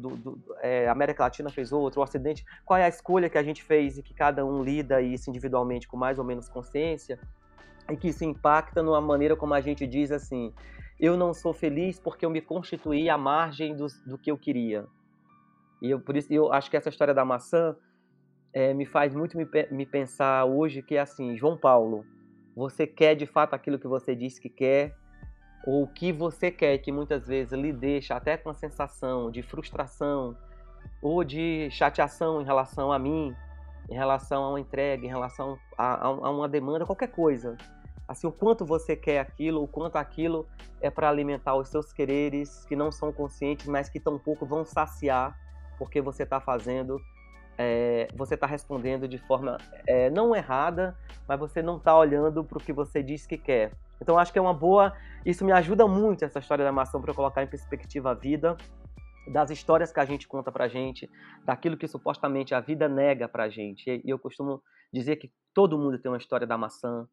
a América Latina fez outra, o Ocidente, qual é a escolha que a gente fez e que cada um lida isso individualmente com mais ou menos consciência e que isso impacta numa maneira como a gente diz assim, eu não sou feliz porque eu me constituí à margem do que eu queria. E por isso eu acho que essa história da maçã me faz muito me pensar hoje que é assim, João Paulo, você quer de fato aquilo que você disse que quer, ou o que você quer, que muitas vezes lhe deixa até com a sensação de frustração ou de chateação em relação a mim, em relação a uma entrega, em relação a uma demanda, qualquer coisa. Assim, o quanto você quer aquilo, o quanto aquilo é para alimentar os seus quereres que não são conscientes, mas que tampouco vão saciar, porque você está fazendo você está respondendo de forma não errada, mas você não está olhando para o que você diz que quer. Então, acho que é uma boa... Isso me ajuda muito, essa história da maçã, para eu colocar em perspectiva a vida, das histórias que a gente conta pra gente, daquilo que supostamente a vida nega pra gente. E eu costumo dizer que todo mundo tem uma história da maçã,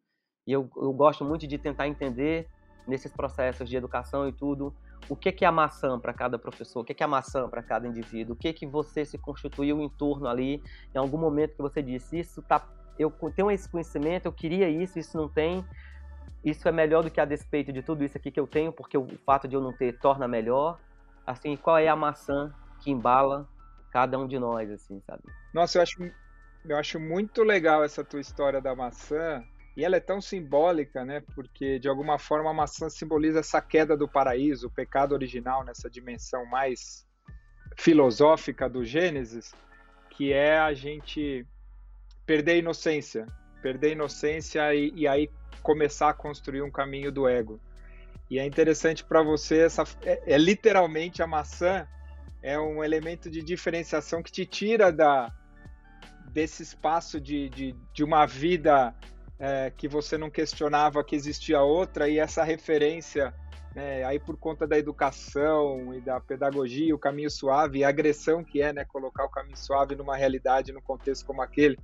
e eu gosto muito de tentar entender, nesses processos de educação e tudo, o que é a maçã para cada professor, o que é a maçã para cada indivíduo, o que você se constituiu em torno ali, em algum momento que você disse, eu tenho esse conhecimento, eu queria isso, isso não tem, isso é melhor do que a despeito de tudo isso aqui que eu tenho, porque o fato de eu não ter torna melhor. Assim, qual é a maçã que embala cada um de nós, assim, sabe? Nossa, eu acho muito legal essa tua história da maçã, e ela é tão simbólica, né? Porque, de alguma forma, a maçã simboliza essa queda do paraíso, o pecado original, nessa dimensão mais filosófica do Gênesis, que é a gente perder a inocência e aí começar a construir um caminho do ego. E é interessante para você, literalmente a maçã é um elemento de diferenciação que te tira desse espaço de uma vida que você não questionava que existia outra, e essa referência, né, aí por conta da educação e da pedagogia, o caminho suave, e a agressão que é, né, colocar o caminho suave numa realidade, num contexto como aquele,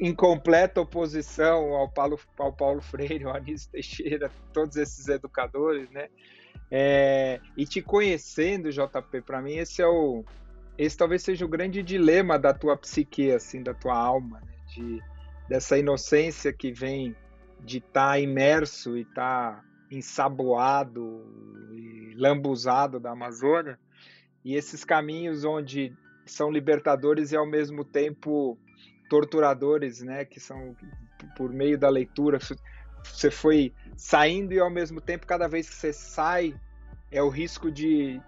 em completa oposição ao Paulo Freire, ao Anísio Teixeira, todos esses educadores, né? E te conhecendo, JP, para mim esse talvez seja o grande dilema da tua psique, assim, da tua alma, né? Dessa inocência que vem de estar imerso e estar ensaboado e lambuzado da Amazônia, e esses caminhos onde são libertadores e ao mesmo tempo torturadores, né, que são por meio da leitura, você foi saindo e ao mesmo tempo, cada vez que você sai, é o risco de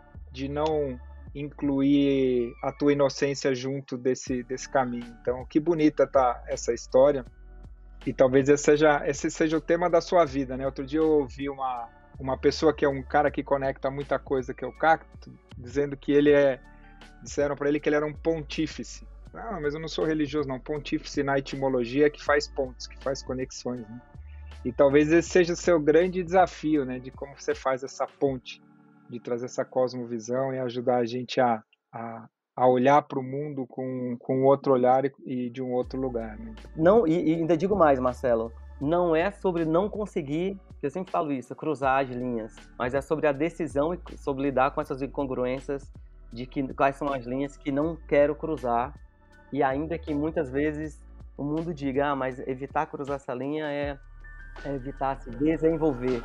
não incluir a tua inocência junto desse caminho. Então, que bonita tá essa história, e talvez esse seja o tema da sua vida, né? Outro dia eu ouvi uma pessoa que é um cara que conecta muita coisa, que é o Cacto, dizendo que disseram para ele que ele era um pontífice. Não, mas eu não sou religioso, não. Pontífice na etimologia que faz pontes, que faz conexões, né? E talvez esse seja o seu grande desafio, né? De como você faz essa ponte, de trazer essa cosmovisão e ajudar a gente a olhar para o mundo com outro olhar e de um outro lugar, né? Não, e ainda digo mais, Marcelo, não é sobre não conseguir, eu sempre falo isso, cruzar as linhas, mas é sobre a decisão e sobre lidar com essas incongruências de quais são as linhas que não quero cruzar. E ainda que muitas vezes o mundo diga, mas evitar cruzar essa linha é evitar se desenvolver.